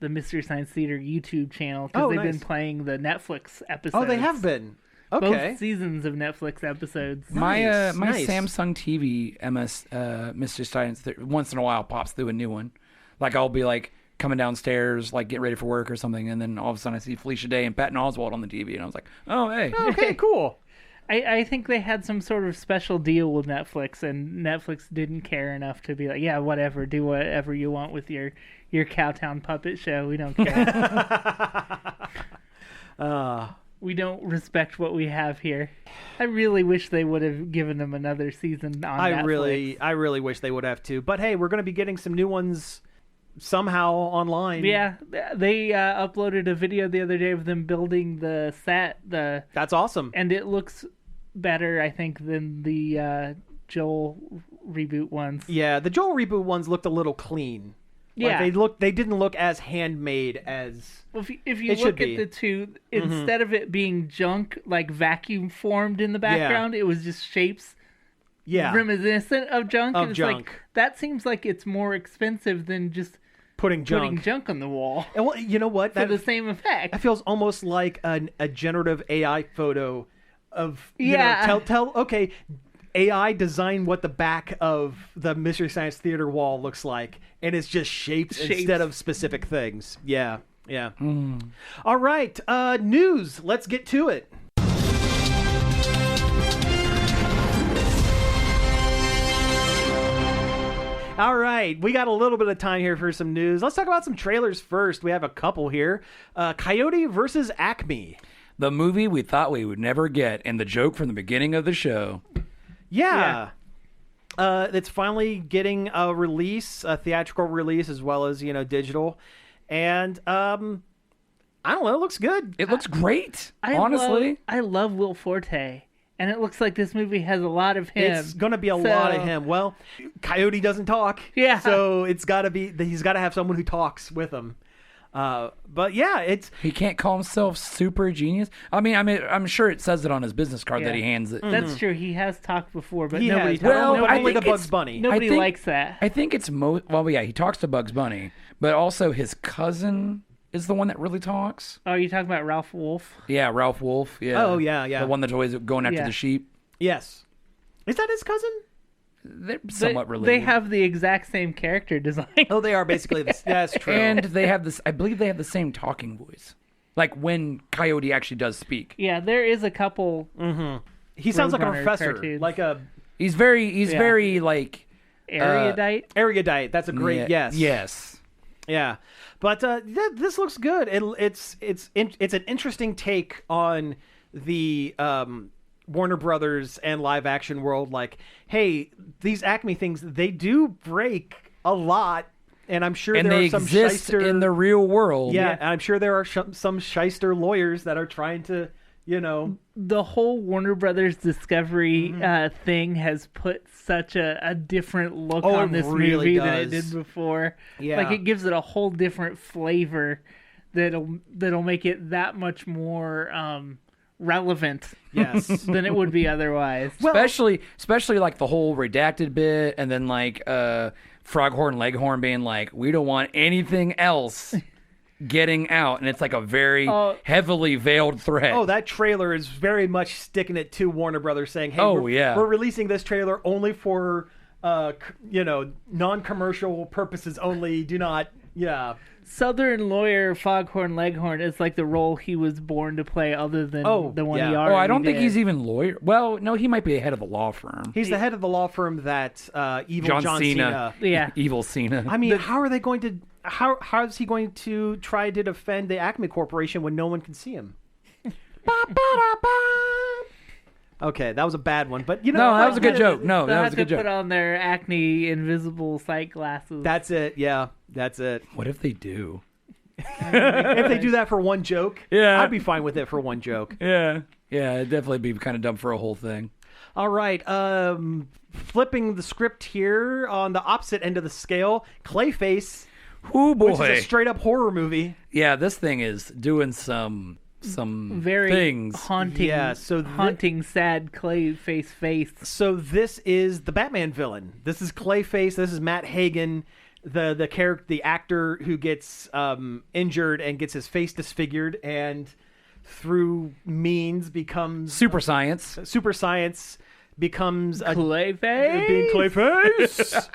Mystery Science Theater YouTube channel because they've been playing the Netflix episodes. Oh, they have been. Okay. Both seasons of Netflix episodes. My Nice. Samsung TV Mystery Science once in a while pops through a new one. Like I'll be like coming downstairs, like getting ready for work or something, and then all of a sudden I see Felicia Day and Patton Oswalt on the TV, and I was like, oh hey. Okay, cool. I think they had some sort of special deal with Netflix, and Netflix didn't care enough to be like, yeah, whatever, do whatever you want with your Cowtown puppet show. We don't care. We don't respect what we have here. I really wish they would have given them another season on Netflix. I really wish they would have too. But hey, we're going to be getting some new ones somehow online. Yeah, they uploaded a video the other day of them building the set. That's awesome. And it looks better, I think, than the Joel reboot ones. Yeah, the Joel reboot ones looked a little clean. Yeah, they didn't look as handmade as. Well, if you It look should at be. the two, instead of it being junk, like vacuum formed in the background, it was just shapes reminiscent of junk. Of and it's junk. like, that seems like it's more expensive than just putting putting junk on the wall And well, you know what? for the same effect. That feels almost like a generative AI photo of Yeah. tell okay, AI design what the back of the Mystery Science Theater wall looks like, and it's just shapes. Instead of specific things. Yeah. All right, news. Let's get to it. All right, we got a little bit of time here for some news. Let's talk about some trailers first. We have a couple here. Coyote versus ACME. The movie we thought we would never get, and the joke from the beginning of the show. Yeah. It's finally getting a release, a theatrical release, as well as, digital. And I don't know, it looks good. It looks great, honestly. I love Will Forte. And it looks like this movie has a lot of him. It's going to be a lot of him. Well, Coyote doesn't talk. Yeah. So he's got to have someone who talks with him. But yeah, he can't call himself super genius. I mean, I'm sure it says it on his business card that he hands it. That's true. He has talked before, but nobody. Only to Bugs Bunny. Nobody likes that. I think it's he talks to Bugs Bunny, but also his cousin is the one that really talks. Oh, you talking about Ralph Wolf? Yeah, Ralph Wolf. Yeah. Oh, yeah. The one that's always going after the sheep. Yes. Is that his cousin? They're somewhat related. They have the exact same character design. Oh, they are basically this. That's true. And they have this. I believe they have the same talking voice, like when Coyote actually does speak. Yeah, there is a couple. Mm-hmm. He sounds like a professor, cartoons. like a. He's very like erudite. Erudite. That's a great yes. Yes. Yeah, but this looks good. It's an interesting take on the Warner Brothers and live action world. Like, hey, these Acme things, they do break a lot, and I'm sure there are some shyster in the real world. Yeah, and I'm sure there are some shyster lawyers that are trying to. The whole Warner Brothers Discovery thing has put such a different look on this movie than it did before. Yeah. Like, it gives it a whole different flavor that'll make it that much more relevant. Yes. Than it would be otherwise. Well, especially like the whole redacted bit, and then like Froghorn Leghorn being like, we don't want anything else getting out, and it's like a very heavily veiled threat. Oh, that trailer is very much sticking it to Warner Brothers, saying, "Hey, we're releasing this trailer only for non-commercial purposes only. Do not, Southern lawyer Foghorn Leghorn is like the role he was born to play, other than the one he already I don't think did. he's even lawyer. Well, no, he might be the head of the law firm. He's the head of the law firm that evil John Cena. Yeah, evil Cena. I mean, how are they going to? How is he going to try to defend the Acme Corporation when no one can see him? Okay, that was a bad one, but that was a good joke. No, that was a good joke. Put on their Acme invisible sight glasses. That's it. Yeah, that's it. What if they do? If they do that for one joke, I'd be fine with it for one joke. Yeah, it'd definitely be kind of dumb for a whole thing. All right, flipping the script here on the opposite end of the scale, Clayface. Oh boy, which is a straight up horror movie. Yeah, this thing is doing some very things. Haunting. Yeah, so haunting, sad Clayface face. So this is the Batman villain. This is Clayface. This is Matt Hagen, the character, the actor who gets injured and gets his face disfigured, and through means becomes super science becomes Clayface. Being Clayface.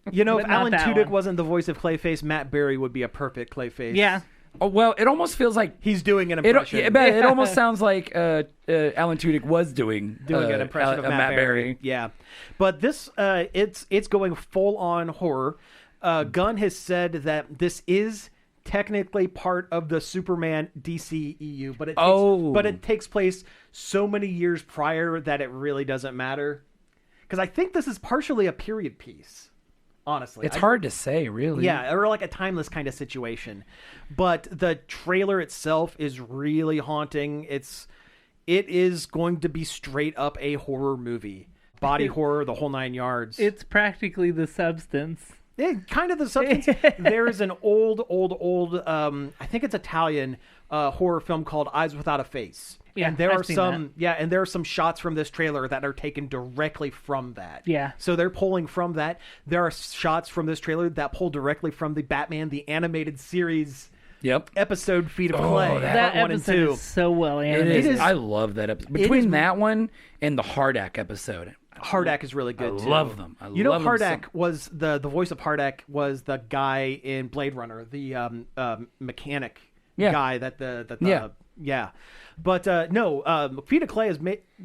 If But Alan not that Tudyk one. wasn't the voice of Clayface, Matt Berry would be a perfect Clayface. Yeah. Oh, well, it almost feels like he's doing an impression. It almost sounds like Alan Tudyk was doing an impression of Matt Berry. Yeah, but this it's going full on horror. Gunn has said that this is technically part of the Superman DCEU, but it takes place so many years prior that it really doesn't matter. Because I think this is partially a period piece. Honestly, it's hard to say, really. Yeah, or like a timeless kind of situation. But the trailer itself is really haunting. It is going to be straight up a horror movie, body horror, the whole 9 yards. It's practically The Substance. Yeah, kind of The Substance. There is an old, I think it's Italian horror film called Eyes Without a Face. Yeah, and there I've are seen some and there are some shots from this trailer that are taken directly from that. Yeah. So they're pulling from that. There are shots from this trailer that pull directly from the Batman the Animated Series episode Feet of Clay. That episode is so well animated. It is. I love that episode. Between that one and the Hardak episode. Hardak is really good too. I love them. Hardak was the voice of Hardak was the guy in Blade Runner, the mechanic guy that Yeah. But no, Feet of Clay is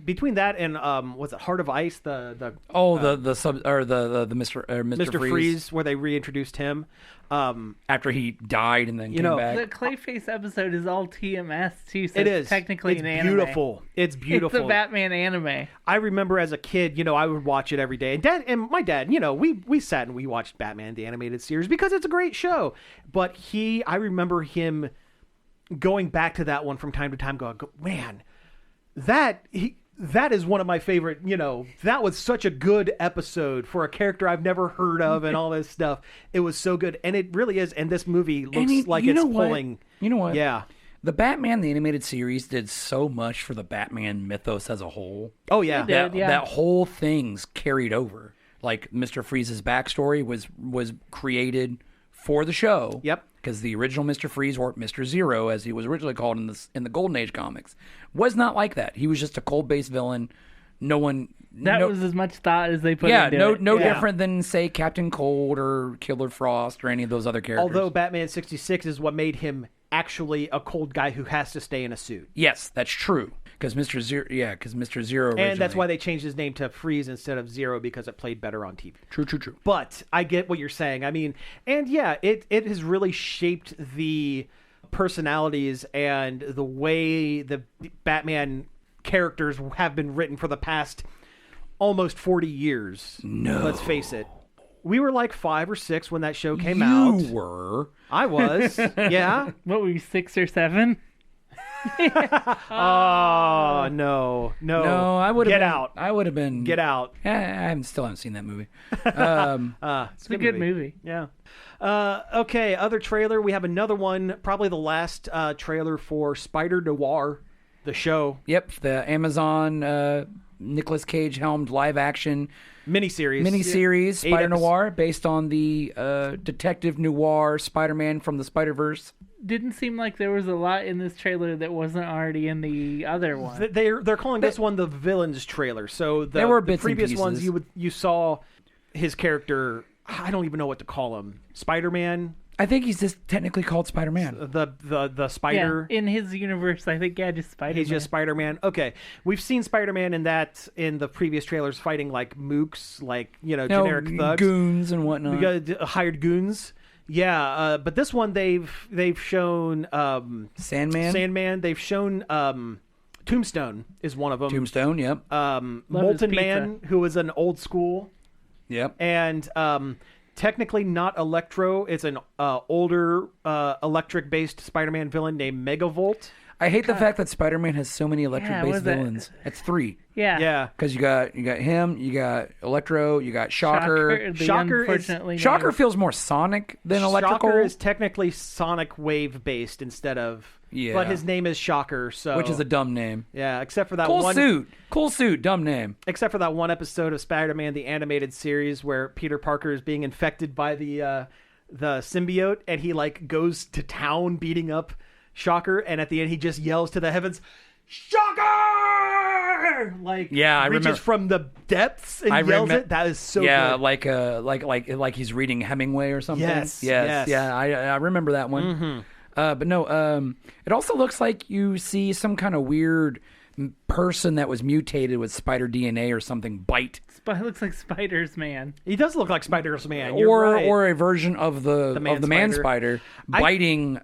between that and was it Heart of Ice? The Mr. Freeze, where they reintroduced him after he died and then came back. The Clayface episode is all TMS too. So it is technically an anime. Beautiful. It's beautiful. It's a Batman anime. I remember as a kid, I would watch it every day. And my dad, we sat and we watched Batman the animated series because it's a great show. But I remember him going back to that one from time to time, going, man, that is one of my favorite. That was such a good episode for a character I've never heard of, and all this stuff. It was so good, and it really is. And this movie looks like it's pulling. You know what? Yeah. The Batman the animated series did so much for the Batman mythos as a whole. Oh yeah, that whole thing's carried over. Like Mr. Freeze's backstory was created for the show. Yep. Because the original Mr. Freeze, or Mr. Zero, as he was originally called in the Golden Age comics, was not like that. He was just a cold-based villain. That was as much thought as they put into it. No different than, say, Captain Cold or Killer Frost or any of those other characters. Although Batman 66 is what made him actually a cold guy who has to stay in a suit. Yes, that's true. Because Mr. Zero originally. And that's why they changed his name to Freeze instead of Zero, because it played better on TV. True. But I get what you're saying. I mean, and yeah, it has really shaped the personalities and the way the Batman characters have been written for the past almost 40 years. No. Let's face it. We were like 5 or 6 when that show came out. You were. I was. Yeah. What were you, 6 or 7? Oh no! I would have get out. I would have been get out. I still haven't seen that movie. It's a good movie. Yeah. Okay. Other trailer. We have another one. Probably the last trailer for Spider-Noir, the show. Yep. The Amazon Nicolas Cage helmed live action miniseries Spider-Noir, based on the detective noir Spider-Man from the Spider-Verse. Didn't seem like there was a lot in this trailer that wasn't already in the other one. They're calling this one the villains trailer. So there were the bits previous and ones pieces. you saw his character. I don't even know what to call him. Spider-Man. I think he's just technically called Spider-Man. The spider. Yeah, in his universe, I think just Spider-Man. He's just Spider-Man. Okay, we've seen Spider-Man in the previous trailers fighting like mooks, like generic thugs, goons and whatnot. We got hired goons. Yeah, but this one they've shown Sandman. They've shown Tombstone is one of them. Tombstone, yep. Molten Man, who is an old school. Yep. And technically not Electro. It's an older electric-based Spider-Man villain named Megavolt. I hate the fact that Spider-Man has so many electric-based villains. It's 3. Yeah. Yeah. Because you got him, you got Electro, you got Shocker. Shocker feels more Sonic than electrical. Shocker is technically Sonic Wave-based instead of... Yeah. But his name is Shocker, so... Which is a dumb name. Yeah, except for that Cool suit, dumb name. Except for that one episode of Spider-Man, the animated series, where Peter Parker is being infected by the symbiote, and he, goes to town beating up Shocker, and at the end he just yells to the heavens, "Shocker!" I reaches remember from the depths and yells it. That is so good. like he's reading Hemingway or something. Yes. Yeah, I remember that one. Mm-hmm. But no, it also looks like you see some kind of weird person that was mutated with spider DNA or something bite. Looks like Spider's Man. He does look like Spider's Man. Or a version of the man spider biting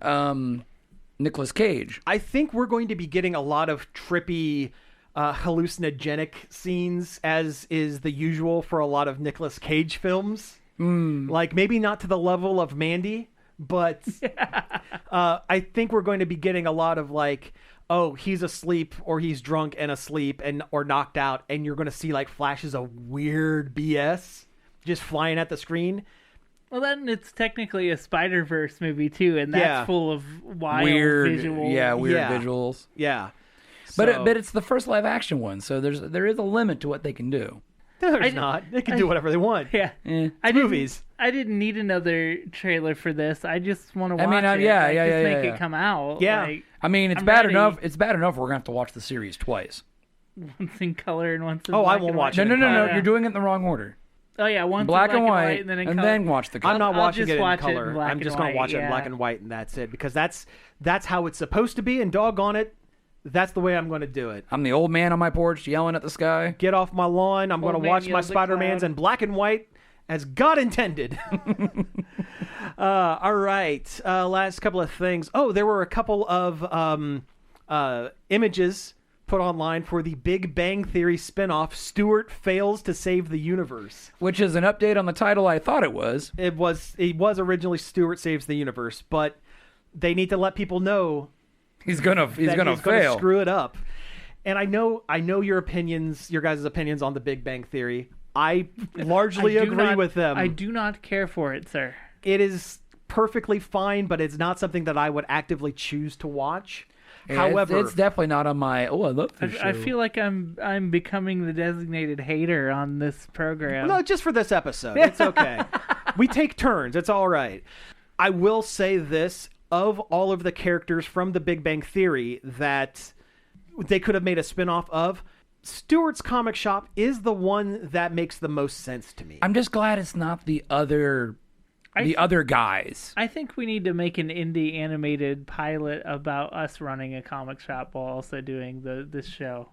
Nicolas Cage. I think we're going to be getting a lot of trippy hallucinogenic scenes, as is the usual for a lot of Nicolas Cage films. Maybe not to the level of Mandy, but I think we're going to be getting a lot of he's asleep or he's drunk and asleep or knocked out, and you're going to see flashes of weird BS just flying at the screen. Well, then it's technically a Spider-Verse movie too, and that's full of weird visuals. Yeah, weird visuals. Yeah. But it's the first live action one, so there is a limit to what they can do. No, there's not. They can do whatever they want. Yeah. Movies. I didn't need another trailer for this. I just want to watch it. Make it come out. Yeah. It's bad enough. It's bad enough we're going to have to watch the series twice. Once in color and once in I black won't and watch white. it. No. You're doing it in the wrong order. Oh yeah, once black and white, and then in and color. then watch the color. I'm not watching just it in watch it in color. black I'm just and going to white, watch it in yeah. black and white, and that's it. Because that's how it's supposed to be, and doggone it, that's the way I'm going to do it. I'm the old man on my porch yelling at the sky. Get off my lawn. I'm going to man watch my yells at Spider-Mans cloud. in black and white as God intended. All right. Last couple of things. Oh, there were a couple of images put online for the Big Bang Theory spinoff, Stuart Fails to Save the Universe. Which is an update on the title I thought it was. It was originally Stuart Saves the Universe, but they need to let people know He's gonna gonna fail. Screw it up. And I know your guys' opinions on the Big Bang Theory. I largely agree with them. I do not care for it, sir. It is perfectly fine, but it's not something that I would actively choose to watch. However, it's definitely not on my. Oh, I love this show. I feel like I'm becoming the designated hater on this program. no, just for this episode. It's okay. We take turns. It's all right. I will say this. Of all of the characters from the Big Bang Theory that they could have made a spinoff of, Stuart's comic shop is the one that makes the most sense to me. I'm just glad it's not the other guys. I think we need to make an indie animated pilot about us running a comic shop while also doing this show.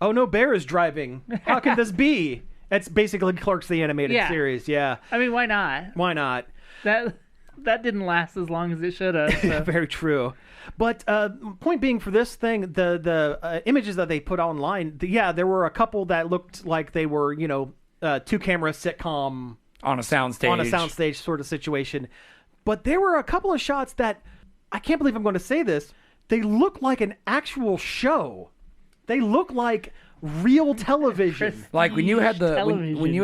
Oh no, Bear is driving. How can this be? It's basically Clerks the Animated Series. Yeah. I mean, why not? Why not? That didn't last as long as it should have. So. Very true. But point being, for this thing, the images that they put online, there were a couple that looked like they were, two-camera sitcom On a soundstage sort of situation. But there were a couple of shots that, I can't believe I'm going to say this, they look like an actual show. They look like real television. Like when you had the television. when you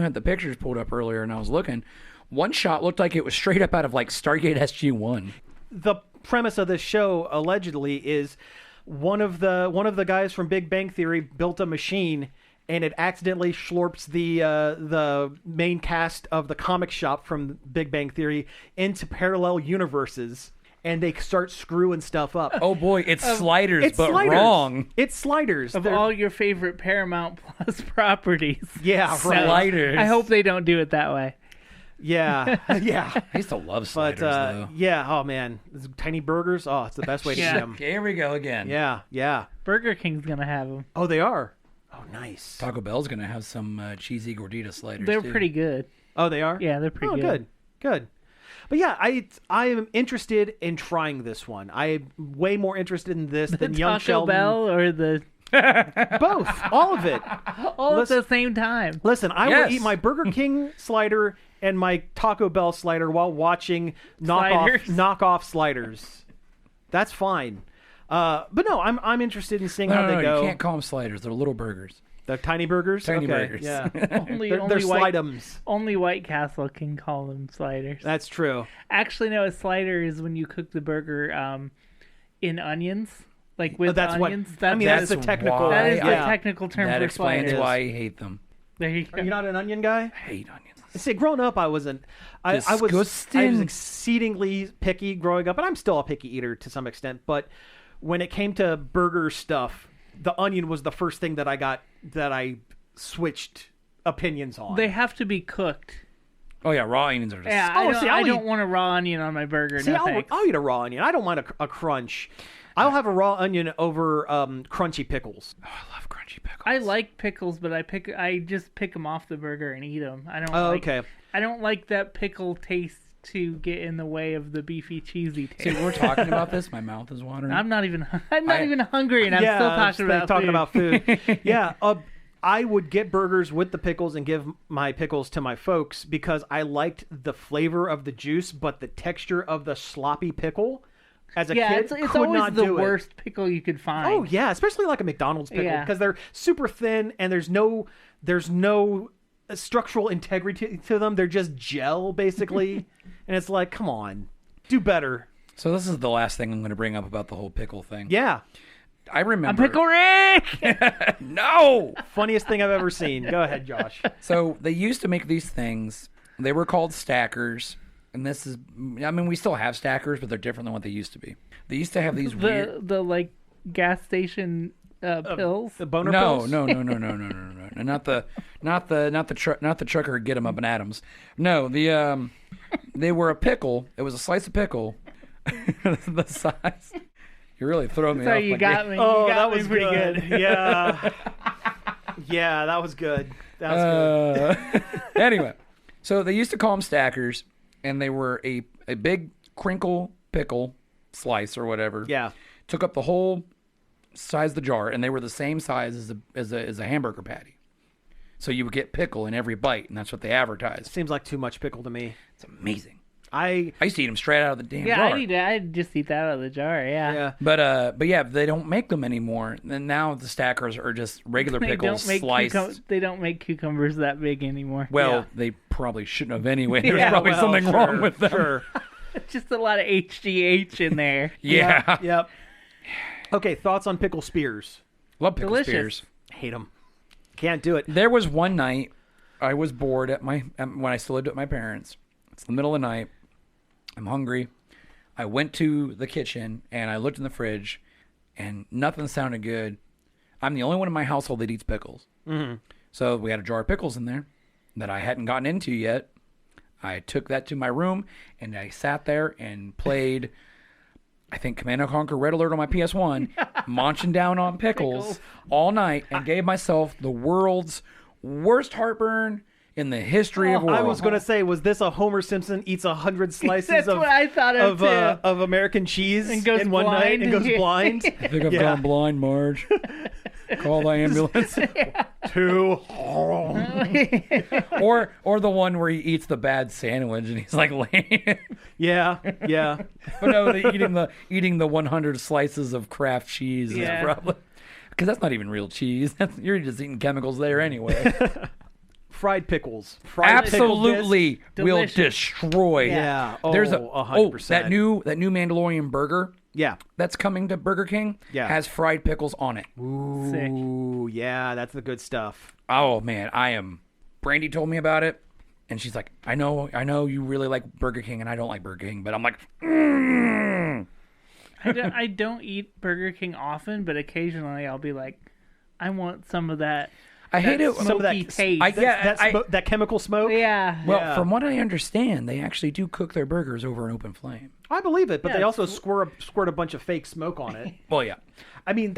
had the pictures pulled up earlier, and I was looking. One shot looked like it was straight up out of like Stargate SG-1. The premise of this show allegedly is one of the guys from Big Bang Theory built a machine, and it accidentally schlorps the main cast of the comic shop from Big Bang Theory into parallel universes, and they start screwing stuff up. Oh boy, it's Sliders, It's but Sliders. wrong. It's Sliders. Of all your favorite Paramount Plus properties. Yeah, right. Sliders. I hope they don't do it that way. Yeah, yeah. I used to love But Sliders though. yeah, oh man, tiny burgers. Oh, it's the best way to Yeah. eat them. Here we go again. Yeah, yeah. Burger King's gonna have them. Oh, they are. Oh, nice. Taco Bell's gonna have some cheesy gordita sliders. They're too. pretty good. Oh, they are. Yeah, they're pretty Oh, good, good. But yeah, I am interested in trying this one. I'm way more interested in this than Young Taco Sheldon. Bell or the Both, all of it. all Listen- at the same time. Listen, I Yes. will eat my Burger King slider and my Taco Bell slider while watching Sliders. knockoff sliders. That's fine. But no, I'm interested in seeing how No, they go. you can't call them sliders. They're little burgers. The tiny burgers. Tiny Okay, burgers. Yeah, Only they're White, slideums. only White Castle can call them sliders. That's true. Actually, no, a slider is when you cook the burger in onions, like with That's what- onions. I mean, that's the That's technical. that is the yeah. technical term That for explains sliders. why I hate them. There you go. Are you not an onion guy? I hate onions. See, growing up, I wasn't. I was Disgusting. exceedingly picky growing up, and I'm still a picky eater to some extent. But when it came to burger stuff, the onion was the first thing that I switched opinions on. They have to be cooked. Oh yeah, raw onions are just. Yeah, Oh, I I'll don't eat- want a raw onion on my burger. See, no thanks. I'll eat a raw onion. I don't mind a crunch. I'll have a raw onion over crunchy pickles. Oh, I love crunchy pickles. I like pickles, but I just pick them off the burger and eat them. I don't. Oh, like, okay. I don't like that pickle taste to get in the way of the beefy cheesy See, taste. we're talking about this. My mouth is watering. I'm not even hungry, and I'm Yeah, still I'm talking about food. food. Yeah, I would get burgers with the pickles and give my pickles to my folks because I liked the flavor of the juice, but the texture of the sloppy pickle as a Yeah, kid it's could always not the do it. worst pickle you could find. Oh yeah, especially like a McDonald's pickle Yeah. because they're super thin and there's no structural integrity to them. They're just gel basically, and it's like, come on, do better. So this is the last thing I'm going to bring up about the whole pickle thing. Yeah, I I'm remember. Pickle Rick. No. funniest thing I've ever seen. Go ahead, Josh. So they used to make these things. They were called stackers. And this is, I mean, we still have stackers, but they're different than what they used to be. They used to have these weird. the like gas station pills. The boner No, pills? no. version, and not the trucker get 'em up in Adams. No, they were a pickle. It was a slice of pickle, the size. You really throw me So off. you got me. Oh, You got that me was pretty good. Yeah. Yeah, that was good. That was good. Anyway, so they used to call them stackers, and they were a big crinkle pickle slice or whatever. Yeah. Took up the whole size of the jar, and they were the same size as a hamburger patty. So you would get pickle in every bite, and that's what they advertised. Seems like too much pickle to me. It's amazing. I used to eat them straight out of the damn Yeah, jar. I'd just eat that out of the jar. Yeah. yeah. But yeah, they don't make them anymore. And now the stackers are just regular pickles sliced. They don't make cucumbers that big anymore. Well, Yeah. they probably shouldn't have anyway. There's Yeah, probably well, something sure, wrong with them. Sure. Just a lot of HGH in there. Yeah. Yep. Okay, thoughts on pickle spears? Love pickle Delicious. spears. Hate them. Can't do it. There was one night I was bored when I still lived with my parents. It's the middle of the night. I'm hungry. I went to the kitchen and I looked in the fridge and nothing sounded good. I'm the only one in my household that eats pickles. Mm-hmm. So we had a jar of pickles in there that I hadn't gotten into yet. I took that to my room and I sat there and played, I think, Command & Conquer Red Alert on my PS1, munching down on pickles all night, and gave myself the world's worst heartburn in the history of the world. I was going to say, was this a Homer Simpson eats 100 slices That's of what I thought of too. Of American cheese And goes in one night blind. and goes blind? I think I've Yeah. gone blind, Marge. Call the ambulance. 2. or the one where he eats the bad sandwich and he's like laying. Yeah, yeah. But no, eating the 100 slices of Kraft cheese Yeah. is probably because that's not even real cheese. You're just eating chemicals there anyway. Fried pickles. Fried Absolutely pickle will Delicious. destroy. Yeah. There's 100%. that new Mandalorian burger Yeah. that's coming to Burger King has fried pickles on it. Sick. Ooh, yeah, that's the good stuff. Oh man, Brandy told me about it, and she's like, I know you really like Burger King, and I don't like Burger King, but I'm like, I don't eat Burger King often, but occasionally I'll be like, I want some of that. I hate it. Some of that Taste. that chemical smoke. Yeah. Well, Yeah. from what I understand, they actually do cook their burgers over an open flame. I believe it, but Yeah, they also squirt a bunch of fake smoke on it. Well, yeah. I mean,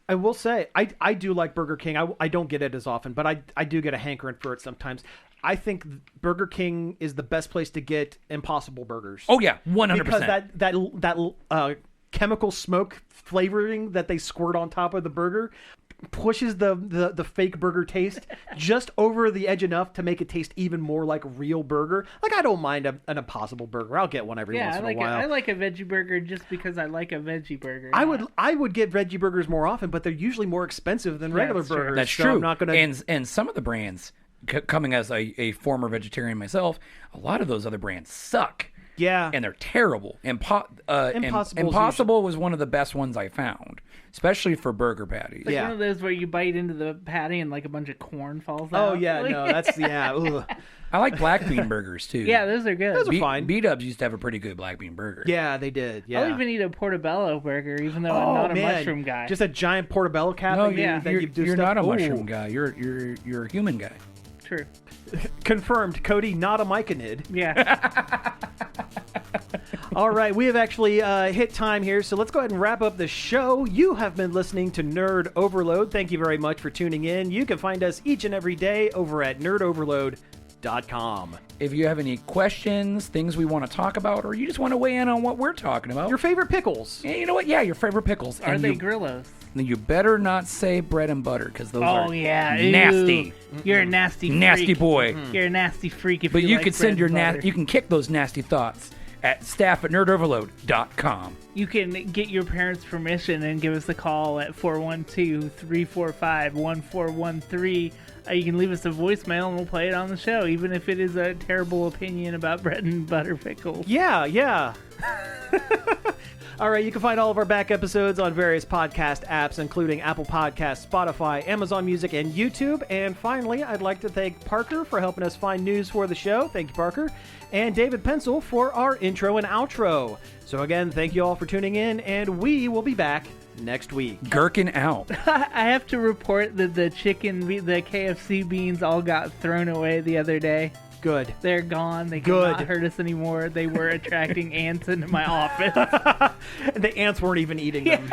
I will say, I do like Burger King. I don't get it as often, but I do get a hankering for it sometimes. I think Burger King is the best place to get Impossible Burgers. Oh yeah, 100%. Because that chemical smoke flavoring that they squirt on top of the burger pushes the fake burger taste just over the edge enough to make it taste even more like real burger. Like, I don't mind an Impossible Burger. I'll get one every once in a while. I like a veggie burger just because I like a veggie burger. I would get veggie burgers more often, but they're usually more expensive than regular that's true. burgers. That's so true. I'm not gonna. And some of the brands, coming as a former vegetarian myself, a lot of those other brands suck. Yeah. And they're terrible. Impossible's Impossible was one of the best ones I found, especially for burger patties. Like Yeah. one of those where you bite into the patty and like a bunch of corn falls out. Oh yeah, no, that's ugh. I like black bean burgers too. Yeah, those are good. Those are fine. B-Dubs used to have a pretty good black bean burger. Yeah, they did. Yeah. I'll even eat a portobello burger, even though I'm not a mushroom guy. Just a giant portobello cap. No, that you do you're stuff. not a Ooh. mushroom guy. You're a human guy. True. Confirmed, Cody, not a myconid. Yeah. All right, we have actually hit time here, so let's go ahead and wrap up the show. You have been listening to Nerd Overload. Thank you very much for tuning in. You can find us each and every day over at nerdoverload.com. If you have any questions, things we want to talk about, or you just want to weigh in on what we're talking about, Your favorite pickles. yeah, you know what? Yeah, your favorite pickles. Are And they you, Grillos? you better not say bread and butter because those Oh are yeah, nasty. Ew. You're a nasty freak. Nasty boy. You're a nasty freak. If But you like could send bread your and butter. you can kick those nasty thoughts at staff@nerdoverload.com. You can get your parents' permission and give us a call at 412-345-1413. You can leave us a voicemail and we'll play it on the show, even if it is a terrible opinion about bread and butter pickles. Yeah. All right, you can find all of our back episodes on various podcast apps, including Apple Podcasts, Spotify, Amazon Music, and YouTube. And finally, I'd like to thank Parker for helping us find news for the show. Thank you, Parker. And David Pencil for our intro and outro. So again, thank you all for tuning in, and we will be back next week. Gherkin out. I have to report that the KFC beans all got thrown away the other day. Good. They're gone. They cannot hurt us anymore. They were attracting ants into my office. The ants weren't even eating them.